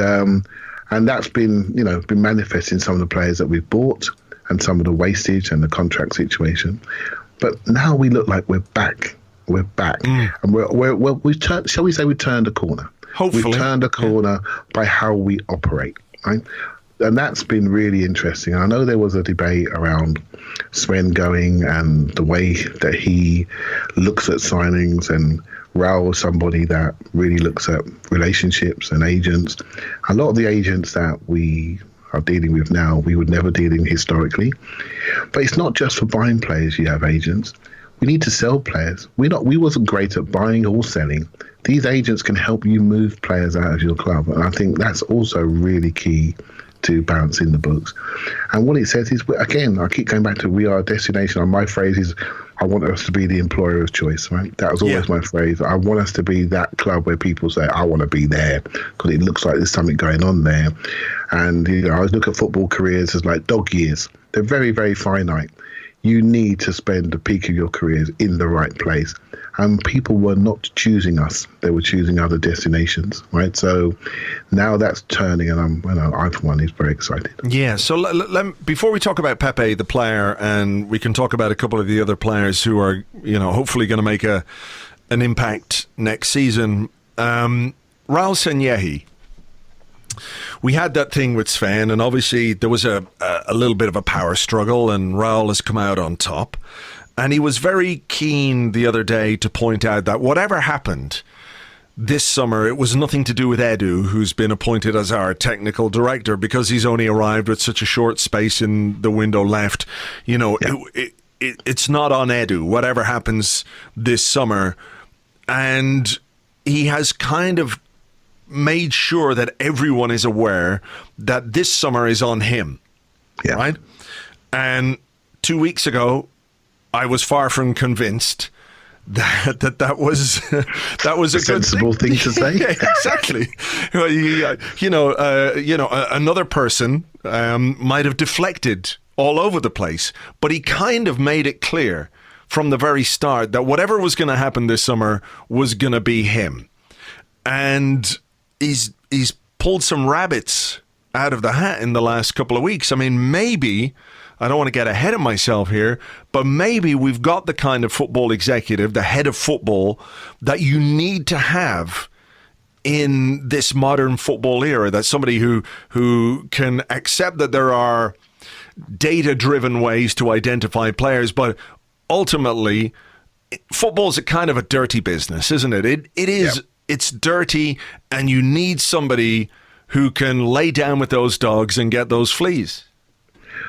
[SPEAKER 3] that's been manifest in some of the players that we've bought and some of the wastage and the contract situation. But now we look like we're back. We're back, and we've turned. Shall we say we turned a corner?
[SPEAKER 1] Hopefully,
[SPEAKER 3] we've turned a corner by how we operate, right? And that's been really interesting. I know there was a debate around Sven going and the way that he looks at signings, and Raul is somebody that really looks at relationships and agents. A lot of the agents that we are dealing with now, we would never deal in historically. But it's not just for buying players you have agents. We need to sell players. We wasn't great at buying or selling. These agents can help you move players out of your club. And I think that's also really key to balancing the books. And what it says is, again, I keep going back to we are a destination. And my phrase is, I want us to be the employer of choice, right? That was always my phrase. I want us to be that club where people say, I want to be there because it looks like there's something going on there. And, you know, I look at football careers as like dog years. They're very, very finite. You need to spend the peak of your careers in the right place. And people were not choosing us. They were choosing other destinations, right? So now that's turning, and I, for one, is very excited.
[SPEAKER 1] Yeah, so before we talk about Pepe, the player, and we can talk about a couple of the other players who are, you know, hopefully going to make an impact next season, Raul Sanllehi. We had that thing with Sven, and obviously there was a little bit of a power struggle, and Raul has come out on top. And he was very keen the other day to point out that whatever happened this summer, it was nothing to do with Edu, who's been appointed as our technical director, because he's only arrived with such a short space in the window left. You know, it's not on Edu, whatever happens this summer. And he has kind of made sure that everyone is aware that this summer is on him, right? And 2 weeks ago, I was far from convinced that was a
[SPEAKER 3] sensible thing to say.
[SPEAKER 1] Yeah, exactly. Another person might have deflected all over the place, but he kind of made it clear from the very start that whatever was going to happen this summer was going to be him, and he's pulled some rabbits out of the hat in the last couple of weeks. I mean, maybe, I don't want to get ahead of myself here, but maybe we've got the kind of football executive, the head of football, that you need to have in this modern football era. That's somebody who can accept that there are data-driven ways to identify players, but ultimately, football's a kind of a dirty business, isn't it? It is. Yep. It's dirty, and you need somebody who can lay down with those dogs and get those fleas.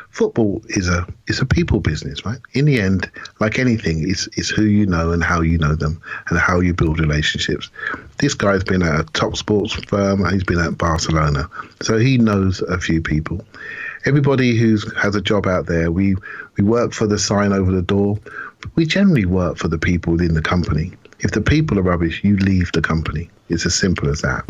[SPEAKER 3] Football is a people business, right? In the end, like anything, it's who you know and how you know them and how you build relationships. This guy's been at a top sports firm, and he's been at Barcelona, so he knows a few people. Everybody who has a job out there, we work for the sign over the door. We generally work for the people within the company. If the people are rubbish, you leave the company. It's as simple as that.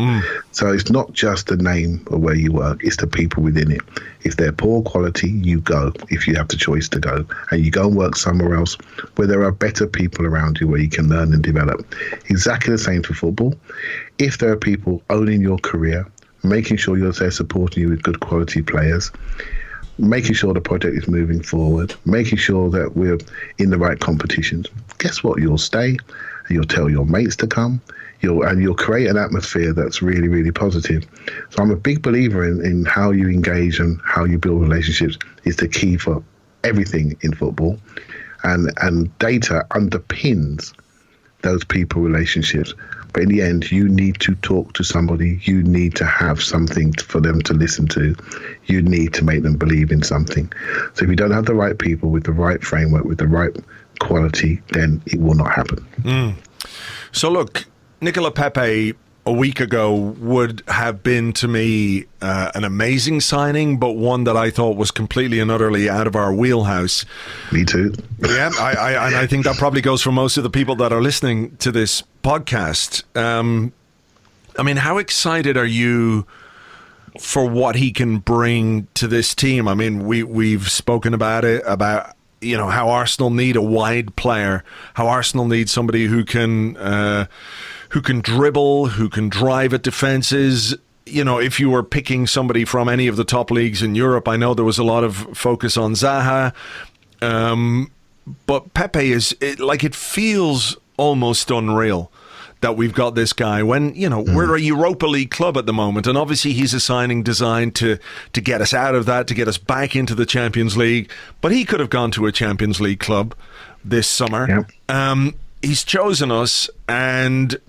[SPEAKER 3] So it's not just the name of where you work, it's the people within it. If they're poor quality, you go, if you have the choice to go. And you go and work somewhere else where there are better people around you, where you can learn and develop. Exactly the same for football. If there are people owning your career, making sure you're there supporting you with good quality players, making sure the project is moving forward, making sure that we're in the right competitions. Guess what? You'll stay and you'll tell your mates to come. You'll create an atmosphere that's really, really positive. So I'm a big believer in how you engage and how you build relationships is the key for everything in football. And data underpins those people relationships. But in the end, you need to talk to somebody. You need to have something for them to listen to. You need to make them believe in something. So if you don't have the right people with the right framework, with the right quality, then it will not happen.
[SPEAKER 1] So look, Nicolas Pepe a week ago would have been to me an amazing signing, but one that I thought was completely and utterly out of our wheelhouse.
[SPEAKER 3] Me too.
[SPEAKER 1] Yeah, I think that probably goes for most of the people that are listening to this podcast. I mean, how excited are you for what he can bring to this team? I mean, we've spoken about it, about how Arsenal need a wide player, how Arsenal need somebody who can dribble, who can drive at defenses. If you were picking somebody from any of the top leagues in Europe, I know there was a lot of focus on Zaha, but Pepe it feels almost unreal that we've got this guy when, we're a Europa League club at the moment. And obviously he's a signing designed to get us out of that, to get us back into the Champions League. But he could have gone to a Champions League club this summer. Yep. He's chosen us. And,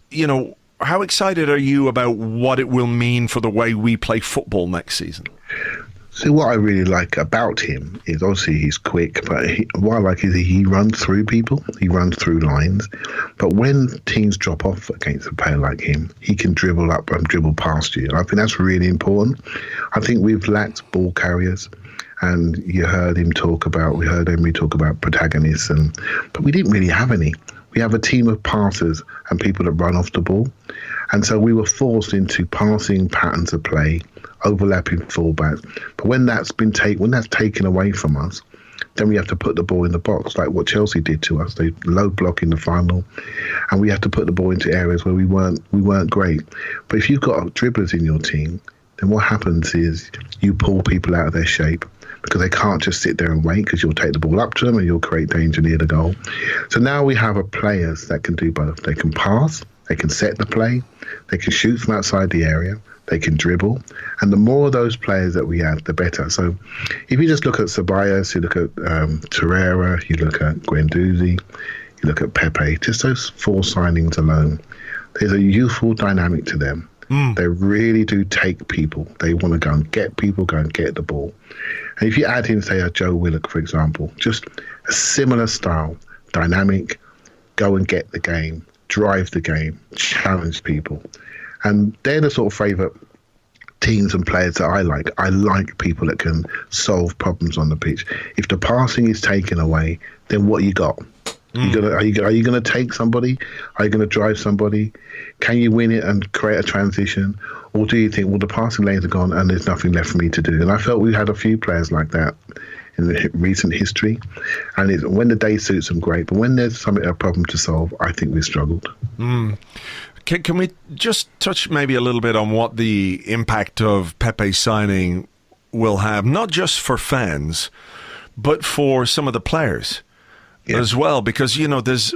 [SPEAKER 1] how excited are you about what it will mean for the way we play football next season?
[SPEAKER 3] So what I really like about him is obviously he's quick, but what I like is he runs through people, he runs through lines. But when teams drop off against a player like him, he can dribble up and dribble past you. And I think that's really important. I think we've lacked ball carriers. And we heard Emery talk about protagonists, but we didn't really have any. We have a team of passers and people that run off the ball. And so we were forced into passing patterns of play, overlapping fullbacks. But when that's taken away from us, then we have to put the ball in the box, like what Chelsea did to us. They low block in the final, and we have to put the ball into areas where we weren't great. But if you've got dribblers in your team, then what happens is you pull people out of their shape, because they can't just sit there and wait, because you'll take the ball up to them and you'll create danger near the goal. So now we have players that can do both. They can pass, they can set the play, they can shoot from outside the area, they can dribble. And the more of those players that we add, the better. So if you just look at Ceballos, you look at Torreira, you look at Guendouzi, you look at Pepe, just those 4 signings alone, there's a youthful dynamic to them. They really do take people. They want to go and get people, go and get the ball. And if you add in, say, a Joe Willock, for example, just a similar style, dynamic, go and get the game, drive the game, challenge people. And they're the sort of favourite teams and players that I like. I like people that can solve problems on the pitch. If the passing is taken away, then what you got? Are you going to take somebody? Are you going to drive somebody? Can you win it and create a transition? Or do you think, well, the passing lanes are gone and there's nothing left for me to do? And I felt we had a few players like that in the recent history. And when the day suits them, great. But when there's a problem to solve, I think we've struggled.
[SPEAKER 1] Can we just touch maybe a little bit on what the impact of Pepe's signing will have, not just for fans, but for some of the players? Yeah. As well, because there's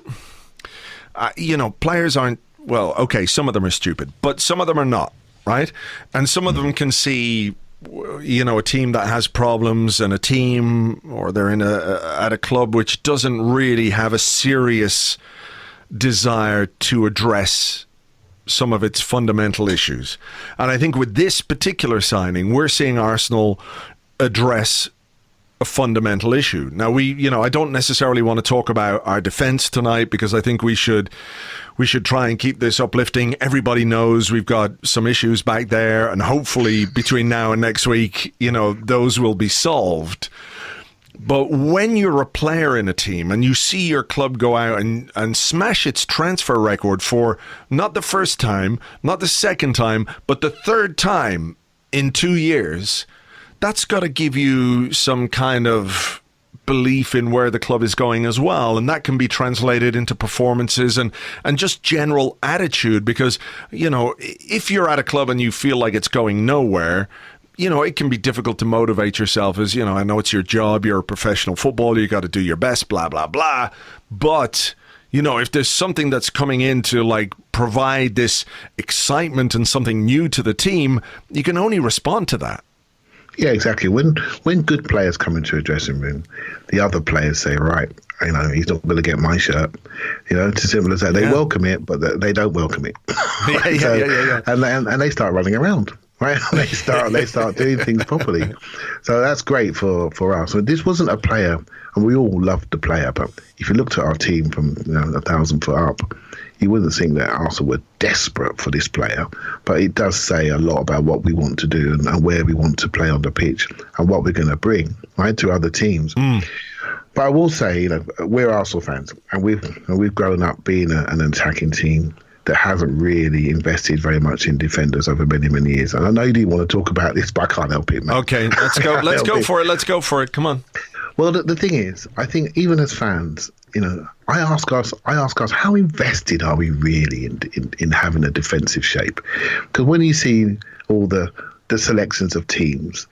[SPEAKER 1] players aren't, well, okay, some of them are stupid, but some of them are not, right? And some of them can see a team that has problems, and a team, or they're at a club which doesn't really have a serious desire to address some of its fundamental issues. And I think with this particular signing, we're seeing Arsenal address a fundamental issue. Now, I don't necessarily want to talk about our defense tonight, because I think we should try and keep this uplifting. Everybody knows we've got some issues back there, and hopefully between now and next week, those will be solved. But when you're a player in a team and you see your club go out and smash its transfer record for not the first time, not the second time, but the third time in 2 years, that's got to give you some kind of belief in where the club is going as well, and that can be translated into performances and just general attitude, because, you know, if you're at a club and you feel like it's going nowhere, you know, it can be difficult to motivate yourself. As, you know, I know it's your job, you're a professional footballer, you got to do your best, blah, blah, blah, but, you know, if there's something that's coming in to like provide this excitement and something new to the team, you can only respond to that.
[SPEAKER 3] Yeah, exactly. When good players come into a dressing room, the other players say, right, you know, he's not going to get my shirt. You know, it's as simple as that. They welcome it, but they don't welcome it.
[SPEAKER 1] Yeah.
[SPEAKER 3] And they start running around, right? They start doing things properly. So that's great for us. So this wasn't a player, and we all loved the player, but if you looked at our team from, you know, 1,000 foot up, you wouldn't think that Arsenal were desperate for this player, but it does say a lot about what we want to do and where we want to play on the pitch and what we're going to bring, right, to other teams. But I will say, you know, we're Arsenal fans, and we've grown up being an attacking team that hasn't really invested very much in defenders over many, many years. And I know you didn't want to talk about this, but I can't help it, man.
[SPEAKER 1] Okay, let's go. Let's go for it. Let's go for it. Come on.
[SPEAKER 3] Well, the thing is, I think even as fans, you know, I ask us, how invested are we really in having a defensive shape? Because when you see all the selections of teams,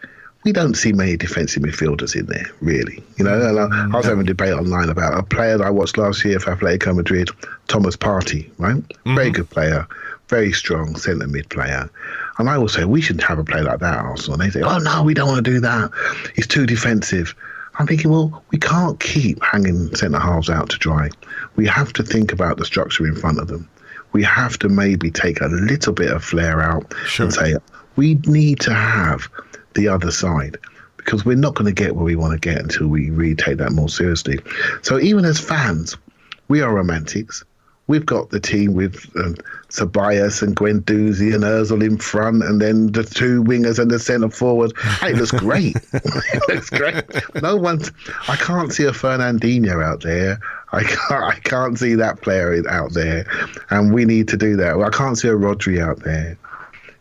[SPEAKER 3] we don't see many defensive midfielders in there, really. You know, and I was having a debate online about a player that I watched last year for Atletico Madrid, Thomas Partey, right? Very good player, very strong centre mid player. And I will say, we shouldn't have a player like that at Arsenal. And they say, oh, no, we don't want to do that. He's too defensive. I'm thinking, well, we can't keep hanging centre-halves out to dry. We have to think about the structure in front of them. We have to maybe take a little bit of flair out and say, we need to have the other side, because we're not going to get where we want to get until we really take that more seriously. So even as fans, we are romantics. We've got the team with Ceballos and Guendouzi and Ozil in front, and then the two wingers and the centre forward. Hey, it looks great. It looks great. I can't see a Fernandinho out there. I can't see that player out there, and we need to do that. Well, I can't see a Rodri out there.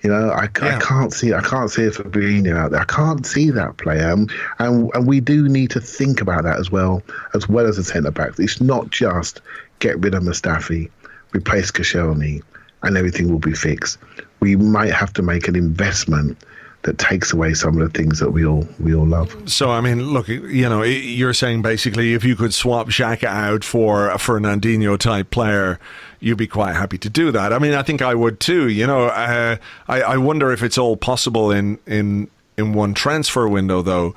[SPEAKER 3] You know, I can't see a Fabinho out there. I can't see that player, and we do need to think about that as well as a centre back. It's not just get rid of Mustafi, replace Koscielny, and everything will be fixed. We might have to make an investment that takes away some of the things that we all love.
[SPEAKER 1] So, I mean, look, you know, you're saying basically if you could swap Xhaka out for a Fernandinho type player, you'd be quite happy to do that. I mean, I think I would too. You know, I wonder if it's all possible in one transfer window, though.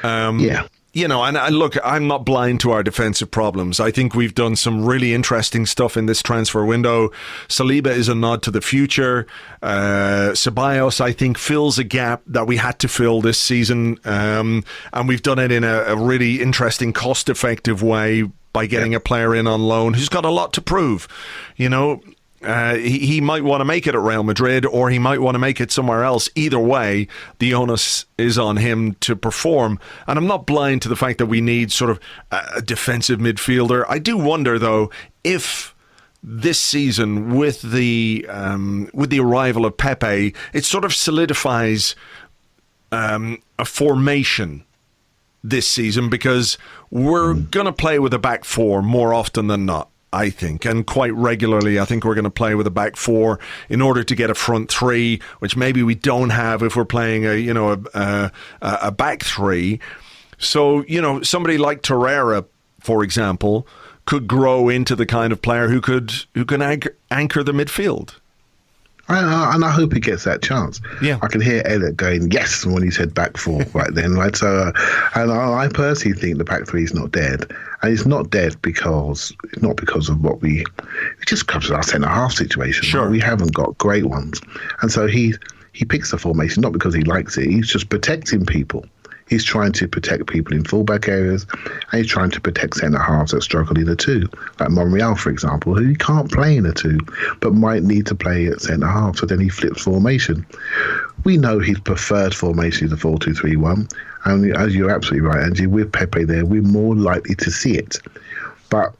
[SPEAKER 3] Yeah.
[SPEAKER 1] You know, and look, I'm not blind to our defensive problems. I think we've done some really interesting stuff in this transfer window. Saliba is a nod to the future. Ceballos, I think, fills a gap that we had to fill this season. And we've done it in a really interesting, cost-effective way by getting a player in on loan who's got a lot to prove. You know, he might want to make it at Real Madrid, or he might want to make it somewhere else. Either way, the onus is on him to perform. And I'm not blind to the fact that we need sort of a defensive midfielder. I do wonder, though, if this season, with the arrival of Pepe, it sort of solidifies a formation this season, because we're going to play with a back four more often than not, I think, and quite regularly. I think we're going to play with a back four in order to get a front three, which maybe we don't have if we're playing a back three. So, you know, somebody like Torreira, for example, could grow into the kind of player who can anchor the midfield.
[SPEAKER 3] And I hope he gets that chance. Yeah, I can hear Elliot going yes when he said back four right then, right? So, and I personally think the back three is not dead, and it's not dead because of what it just comes to our centre half situation.
[SPEAKER 1] Sure,
[SPEAKER 3] right? We haven't got great ones, and so he picks the formation not because he likes it. He's just protecting people. He's trying to protect people in fullback areas, and he's trying to protect centre-halves that struggle in a two, like Monreal, for example, who can't play in a two, but might need to play at centre-half, so then he flips formation. We know his preferred formation is the 4-2-3-1, and as you're absolutely right, Angie, with Pepe there, we're more likely to see it. But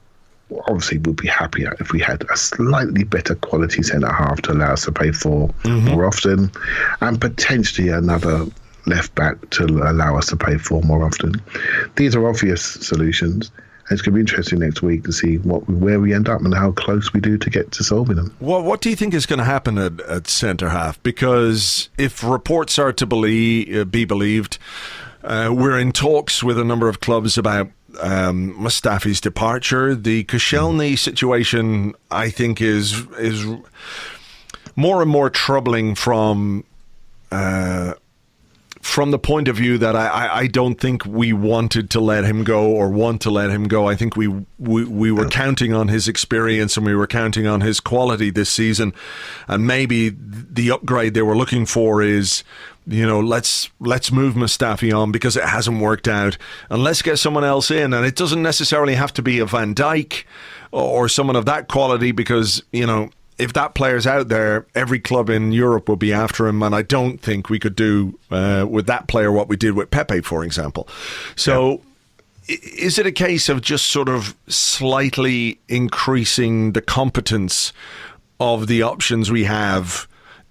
[SPEAKER 3] obviously, we'd be happier if we had a slightly better quality centre-half to allow us to play four more often, and potentially another left back to allow us to play 4 more often. These are obvious solutions. It's going to be interesting next week to see where we end up and how close we do to get to solving them.
[SPEAKER 1] Well, what do you think is going to happen at centre-half? Because if reports are to be believed, we're in talks with a number of clubs about Mustafi's departure. The Koscielny situation, I think, is more and more troubling from the point of view that I don't think we wanted to let him go or want to let him go. I think we were counting on his experience and we were counting on his quality this season, and maybe the upgrade they were looking for is, let's move Mustafi on because it hasn't worked out, and let's get someone else in. And it doesn't necessarily have to be a Van Dijk or someone of that quality, because if that player's out there, every club in Europe will be after him, and I don't think we could do with that player what we did with Pepe, for example. So is it a case of just sort of slightly increasing the competence of the options we have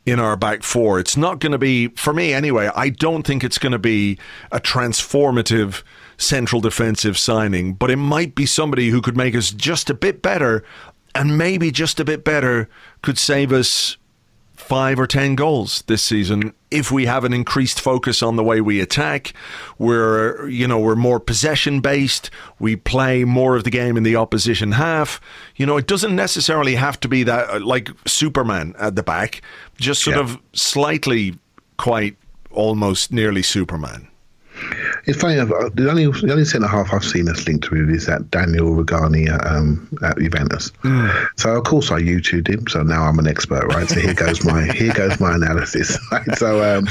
[SPEAKER 1] in our back four? It's not going to be, for me anyway, I don't think it's going to be a transformative central defensive signing, but it might be somebody who could make us just a bit better, and maybe just a bit better could save us 5 or 10 goals this season if we have an increased focus on the way we attack. We're more possession based. We play more of the game in the opposition half. It doesn't necessarily have to be that like Superman at the back, just sort of slightly, quite almost nearly Superman.
[SPEAKER 3] It's funny, the only centre-half I've seen us linked with is that Daniel Rugani at Juventus. So, of course, I YouTubed him, so now I'm an expert, right? So here goes my analysis, right? So,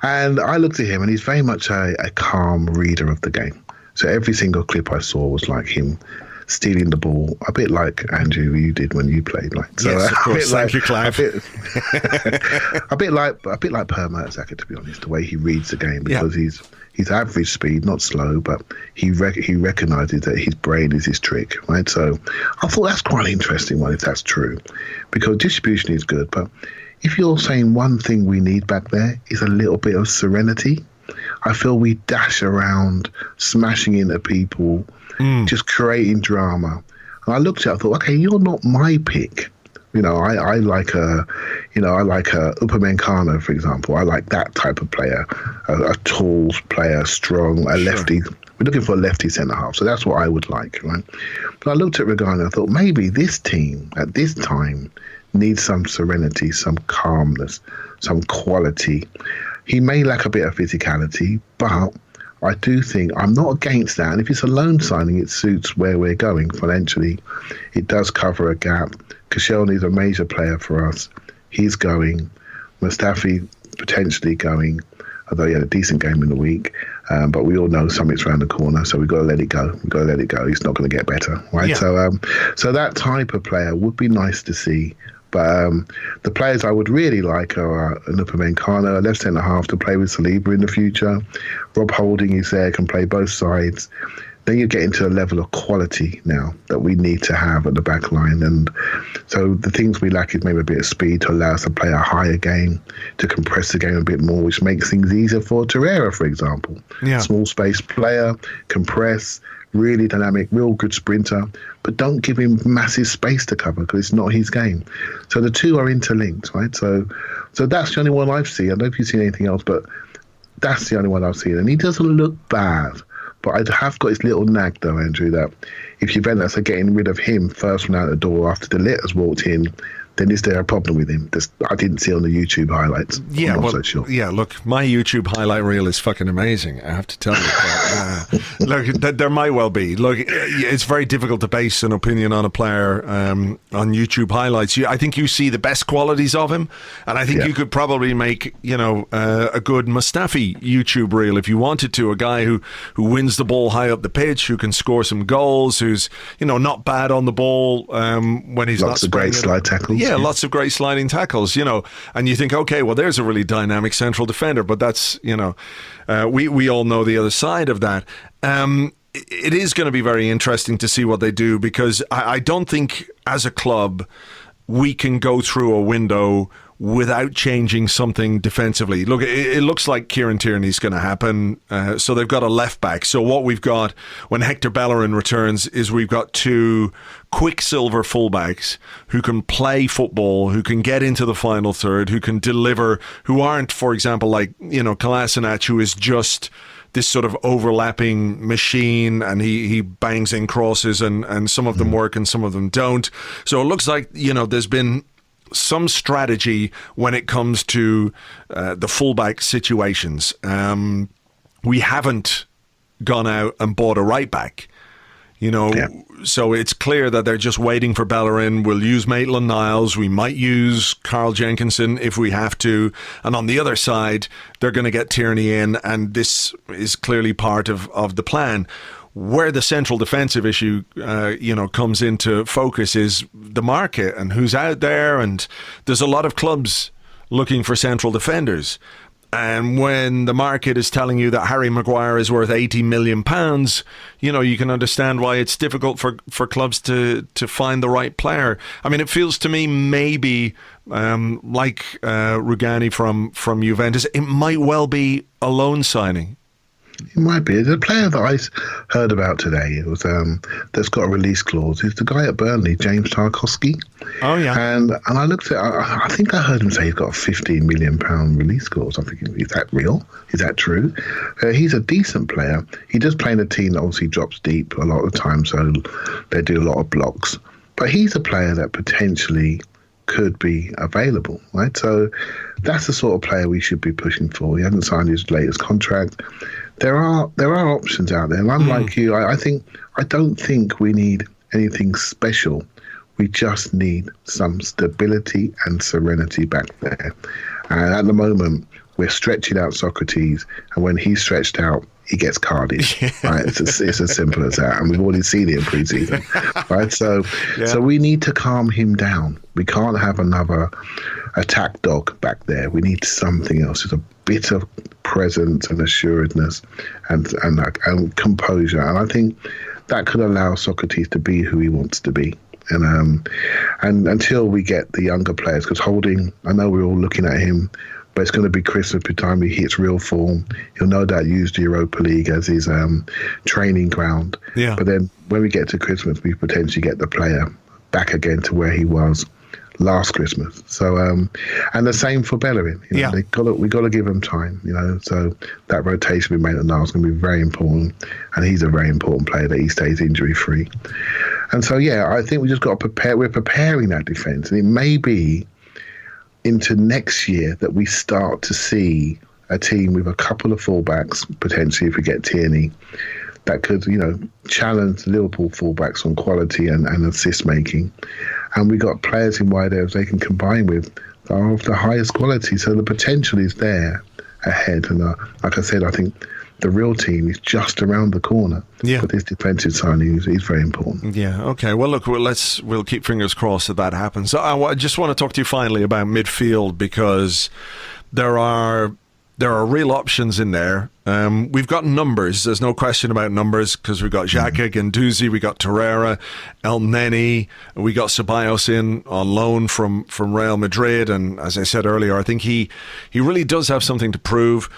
[SPEAKER 3] and I looked at him, and he's very much a calm reader of the game. So every single clip I saw was like him stealing the ball, a bit like Andrew you did when you played. So,
[SPEAKER 1] yes, of course. Thank you, Clive.
[SPEAKER 3] A bit like Per Mertesacker, to be honest, the way he reads the game, because he's average speed, not slow, but he recognises that his brain is his trick, right? So I thought that's quite an interesting one if that's true, because distribution is good, but if you're saying one thing we need back there is a little bit of serenity. I feel we dash around, smashing into people, just creating drama. And I looked at it, I thought, okay, you're not my pick. I like a Upamecano, for example. I like that type of player, a tall player, strong, a lefty. We're looking for a lefty centre-half, so that's what I would like, right? But I looked at Regani and I thought, maybe this team, at this time, needs some serenity, some calmness, some quality. He may lack a bit of physicality, but I do think I'm not against that. And if it's a loan signing, it suits where we're going financially. It does cover a gap. Koscielny is a major player for us. He's going. Mustafi potentially going, although he had a decent game in the week. But we all know something's around the corner, so we've got to let it go. He's not going to get better, right? Yeah. So that type of player would be nice to see. But the players I would really like are an Upamecano, a left centre-half to play with Saliba in the future. Rob Holding is there, can play both sides. Then you get into a level of quality now that we need to have at the back line. And so the things we lack is maybe a bit of speed to allow us to play a higher game, to compress the game a bit more, which makes things easier for Torreira, for example. Yeah. Small space player, compress, really dynamic, real good sprinter, but don't give him massive space to cover because it's not his game. So the two are interlinked, right? So that's the only one I've seen. I don't know if you've seen anything else, but that's the only one I've seen. And he doesn't look bad. But I have got his little nag, though, Andrew, that if Juventus are getting rid of him first from out the door after De Ligt has walked in, then is there a problem with him? I didn't see on the YouTube highlights.
[SPEAKER 1] Yeah,
[SPEAKER 3] I'm not so sure.
[SPEAKER 1] Yeah, look, my YouTube highlight reel is fucking amazing, I have to tell you. Look, there might well be. Look, it's very difficult to base an opinion on a player on YouTube highlights. I think you see the best qualities of him, and I think you could probably make, a good Mustafi YouTube reel if you wanted to. A guy who wins the ball high up the pitch, who can score some goals, who's, not bad on the ball when he's
[SPEAKER 3] lots
[SPEAKER 1] not
[SPEAKER 3] of great slide tackles.
[SPEAKER 1] Yeah, lots of great sliding tackles, and you think, okay, well, there's a really dynamic central defender, but that's, we all know the other side of that. It is going to be very interesting to see what they do, because I don't think as a club we can go through a window without changing something defensively. Look, it looks like Kieran Tierney's going to happen. So they've got a left back. So what we've got when Hector Bellerin returns is we've got two quicksilver fullbacks who can play football, who can get into the final third, who can deliver, who aren't, for example, like, Kolasinac, who is just this sort of overlapping machine, and he bangs in crosses, and some of them work and some of them don't. So it looks like, there's been some strategy when it comes to the fullback situations. We haven't gone out and bought a right back, so it's clear that they're just waiting for Bellerin. We'll use Maitland-Niles. We might use Carl Jenkinson if we have to. And on the other side, they're going to get Tierney in, and this is clearly part of the plan. Where the central defensive issue, comes into focus is the market and who's out there. And there's a lot of clubs looking for central defenders. And when the market is telling you that Harry Maguire is worth £80 million, you can understand why it's difficult for clubs to find the right player. I mean, it feels to me maybe like Rugani from Juventus, it might well be a loan signing.
[SPEAKER 3] It might be. The player that I heard about today, it was that's got a release clause. He's the guy at Burnley, James Tarkowski.
[SPEAKER 1] Oh yeah.
[SPEAKER 3] And I looked at. I think I heard him say he's got a £15 million release clause. I'm thinking, is that real? Is that true? He's a decent player. He does play in a team that obviously drops deep a lot of the time, so they do a lot of blocks. But he's a player that potentially could be available, right? So that's the sort of player we should be pushing for. He hasn't signed his latest contract. There are options out there, and unlike you, I don't think we need anything special. We just need some stability and serenity back there. And at the moment, we're stretching out Socrates, and when he's stretched out, he gets carded. Right? It's as simple as that, and we've already seen it in pre-season. Right? So we need to calm him down. We can't have another attack dog back there. We need something else. There's a bit of presence and assuredness and composure, and I think that could allow Socrates to be who he wants to be. And until we get the younger players, because Holding, I know we're all looking at him, but it's going to be Christmas by the time he hits real form. He'll no doubt use the Europa League as his training ground. Yeah. But then when we get to Christmas, we potentially get the player back again to where he was last Christmas. So and the same for Bellerin. We got to give him time. So that rotation we made at Niles is going to be very important, and he's a very important player that he stays injury free. And so I think we just got to prepare. We're preparing that defence, and it may be into next year that we start to see a team with a couple of fullbacks, potentially if we get Tierney, that could, challenge the Liverpool fullbacks on quality and assist making. And we got players in wide areas they can combine with that are of the highest quality. So the potential is there ahead. And like I said, I think the real team is just around the corner. Yeah. But this defensive signing is very important. Yeah.
[SPEAKER 1] Okay. Well, look, we'll keep fingers crossed that happens. So I just want to talk to you finally about midfield, because there are real options in there. We've got numbers. There's no question about numbers, because we've got Xhaka, Guendouzi, we got Torreira, El Neni, we got Ceballos in on loan from Real Madrid. And as I said earlier, I think he really does have something to prove.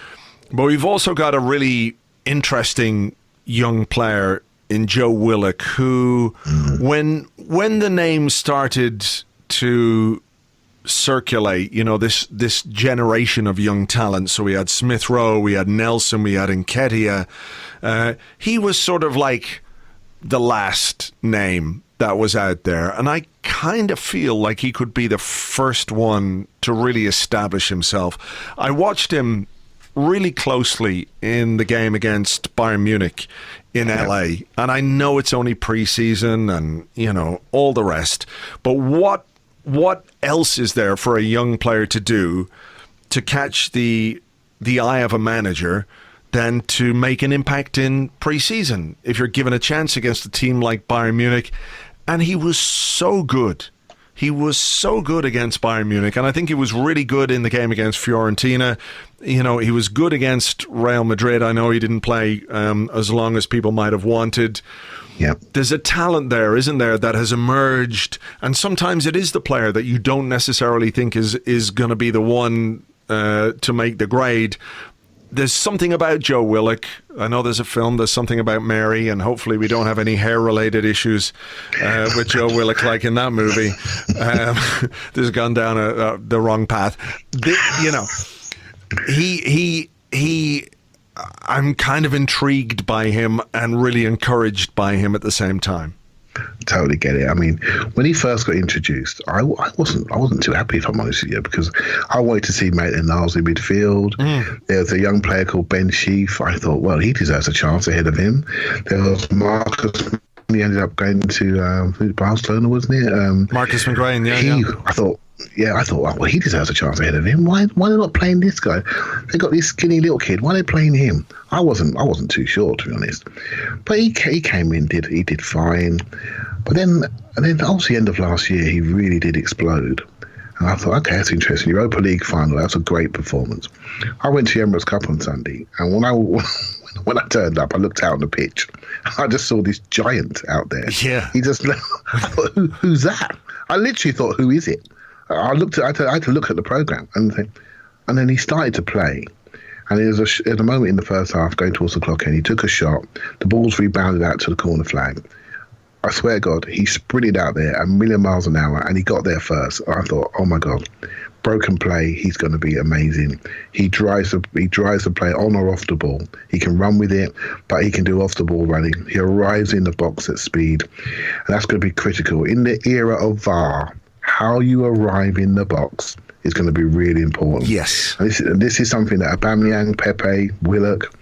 [SPEAKER 1] But we've also got a really interesting young player in Joe Willock, who, when the name started to circulate, this generation of young talent. So we had Smith Rowe, we had Nelson, we had Nketiah. He was sort of like the last name that was out there. And I kind of feel like he could be the first one to really establish himself. I watched him really closely in the game against Bayern Munich in LA. And I know it's only pre-season and, all the rest. But what else is there for a young player to do to catch the eye of a manager than to make an impact in pre-season if you're given a chance against a team like Bayern Munich? And he was so good. He was so good against Bayern Munich, and I think he was really good in the game against Fiorentina. He was good against Real Madrid. I know he didn't play as long as people might have wanted.
[SPEAKER 3] Yeah.
[SPEAKER 1] There's a talent there, isn't there, that has emerged, and sometimes it is the player that you don't necessarily think is going to be the one to make the grade. There's something about Joe Willock. I know there's a film, there's something about Mary, and hopefully we don't have any hair-related issues with Joe Willock like in that movie. This has gone down the wrong path. I'm kind of intrigued by him and really encouraged by him at the same time.
[SPEAKER 3] Totally get it. I mean, when he first got introduced, I wasn't too happy, if I'm honest with you, because I wanted to see Maitland-Niles in midfield. There was a young player called Ben Sheaf. I thought, well, he deserves a chance ahead of him. There was Marcus. He ended up going to Barcelona, wasn't it?
[SPEAKER 1] Marcus McGrain.
[SPEAKER 3] I thought, well, he deserves a chance ahead of him. Why they not playing this guy? They got this skinny little kid. Why are they playing him? I wasn't too sure, to be honest. But he came in, he did fine. But then obviously end of last year, he really did explode. And I thought, okay, that's interesting. Europa League final, that's a great performance. I went to the Emirates Cup on Sunday, and when I turned up, I looked out on the pitch. I just saw this giant out there.
[SPEAKER 1] Yeah.
[SPEAKER 3] I thought, who's that? I literally thought, who is it? I had to look at the programme and then he started to play, and there was a moment in the first half going towards the clock end. He took a shot, the ball's rebounded out to the corner flag. I swear to God, he sprinted out there a million miles an hour and he got there first. I thought, oh my God, broken play, he's going to be amazing. He drives the play on or off the ball. He can run with it, but he can do off the ball running. He arrives in the box at speed, and that's going to be critical in the era of VAR. How you arrive in the box is going to be really important.
[SPEAKER 1] Yes.
[SPEAKER 3] And this is something that Aubameyang, Pepe, Willock,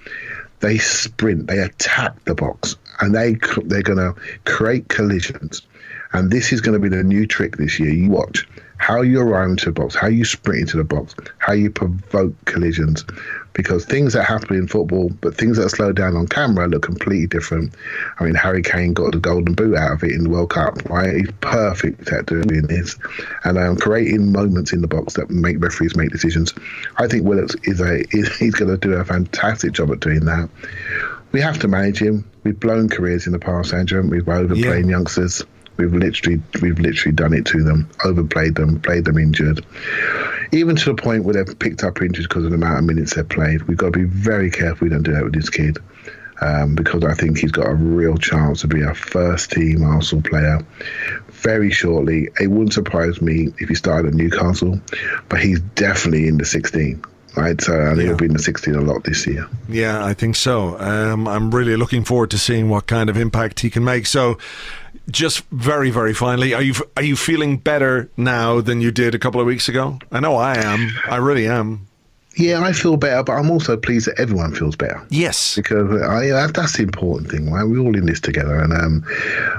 [SPEAKER 3] they sprint, they attack the box, and they're going to create collisions. And this is going to be the new trick this year. You watch how you arrive into the box, how you sprint into the box, how you provoke collisions. Because things that happen in football, but things that are slowed down on camera look completely different. I mean, Harry Kane got the golden boot out of it in the World Cup, right? He's perfect at doing this. And creating moments in the box that make referees make decisions. I think Willock he's going to do a fantastic job at doing that. We have to manage him. We've blown careers in the past, Andrew. We've overplayed youngsters. We've literally done it to them, overplayed them, played them injured. Even to the point where they've picked up injuries because of the amount of minutes they've played. We've got to be very careful we don't do that with this kid, because I think he's got a real chance to be a first-team Arsenal player very shortly. It wouldn't surprise me if he started at Newcastle, but he's definitely in the 16. Right, so I think he'll be in the 16 a lot this year.
[SPEAKER 1] Yeah, I think so. I'm really looking forward to seeing what kind of impact he can make. So, just very, very finally, are you feeling better now than you did a couple of weeks ago? I know I am. I really am.
[SPEAKER 3] Yeah, I feel better, but I'm also pleased that everyone feels better.
[SPEAKER 1] Yes.
[SPEAKER 3] Because that's the important thing, right? We're all in this together. And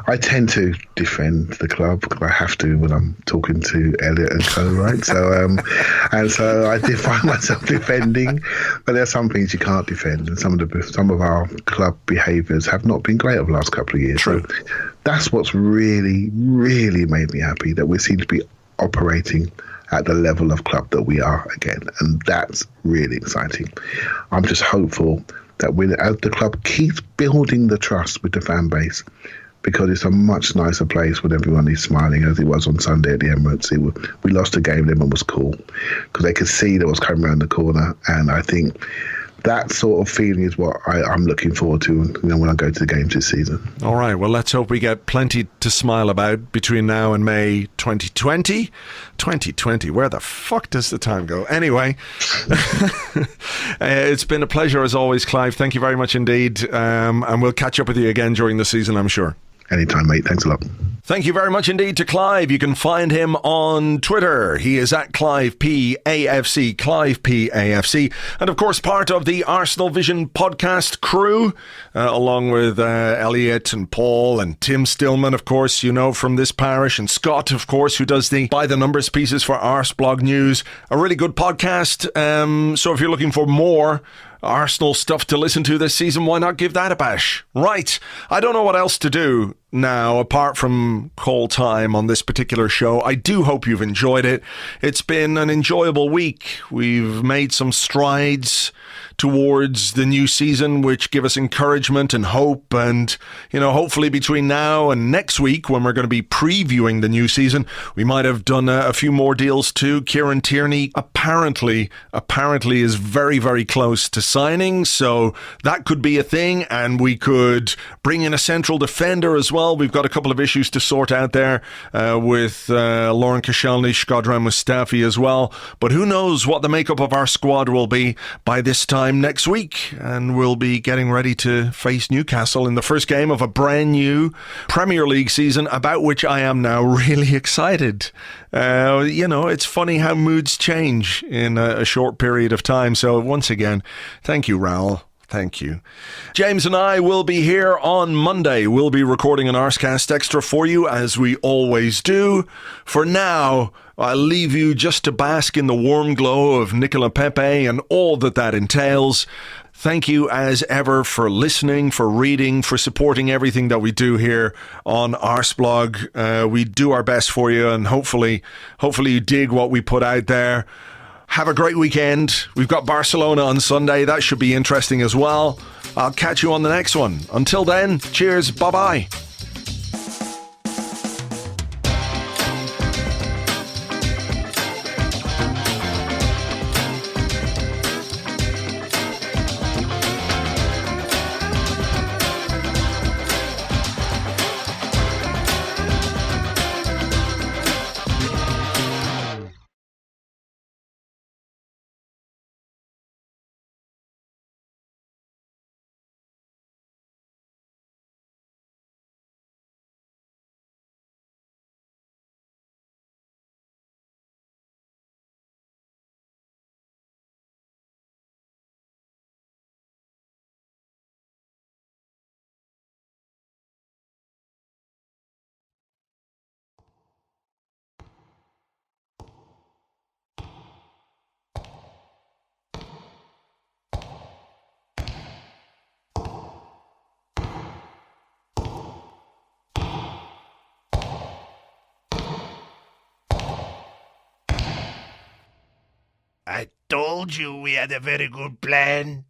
[SPEAKER 3] I tend to defend the club because I have to when I'm talking to Elliot and co, right? So I find myself defending. But there are some things you can't defend. And some of our club behaviours have not been great over the last couple of years.
[SPEAKER 1] True.
[SPEAKER 3] So that's what's really, really made me happy, that we seem to be operating at the level of club that we are again, and that's really exciting. I'm just hopeful that as the club keeps building the trust with the fan base, because it's a much nicer place when everyone is smiling, as it was on Sunday at the Emirates. We lost a game, and it was cool because they could see that was coming around the corner, and I think that sort of feeling is what I'm looking forward to when I go to the games this season.
[SPEAKER 1] All right, well, let's hope we get plenty to smile about between now and May 2020. 2020, where the fuck does the time go? Anyway, it's been a pleasure as always, Clive. Thank you very much indeed. And we'll catch up with you again during the season, I'm sure.
[SPEAKER 3] Anytime, mate. Thanks a lot.
[SPEAKER 1] Thank you very much indeed to Clive. You can find him on Twitter. He is at Clive PAFC, Clive PAFC. And of course, part of the Arsenal Vision podcast crew, along with Elliot and Paul and Tim Stillman, of course, you know, from this parish, and Scott, of course, who does the By the Numbers pieces for Arseblog News. A really good podcast. So if you're looking for more Arsenal stuff to listen to this season, why not give that a bash? Right, I don't know what else to do now, apart from call time on this particular show. I do hope you've enjoyed it. It's been an enjoyable week. We've made some strides towards the new season, which give us encouragement and hope. And, hopefully between now and next week, when we're going to be previewing the new season, we might have done a few more deals too. Kieran Tierney apparently is very, very close to signing. So that could be a thing. And we could bring in a central defender as well. We've got a couple of issues to sort out there with Laurent, Koscielny, Shkodran Mustafi as well. But who knows what the makeup of our squad will be by this time next week, and we'll be getting ready to face Newcastle in the first game of a brand new Premier League season, about which I am now really excited. It's funny how moods change in a short period of time. So once again, thank you, Raul. Thank you. James and I will be here on Monday. We'll be recording an Arsecast Extra for you, as we always do. For now, I'll leave you just to bask in the warm glow of Nicolas Pepe and all that entails. Thank you as ever for listening, for reading, for supporting everything that we do here on Arseblog. We do our best for you, and hopefully you dig what we put out there. Have a great weekend. We've got Barcelona on Sunday. That should be interesting as well. I'll catch you on the next one. Until then, cheers. Bye-bye.
[SPEAKER 4] I told you we had a very good plan.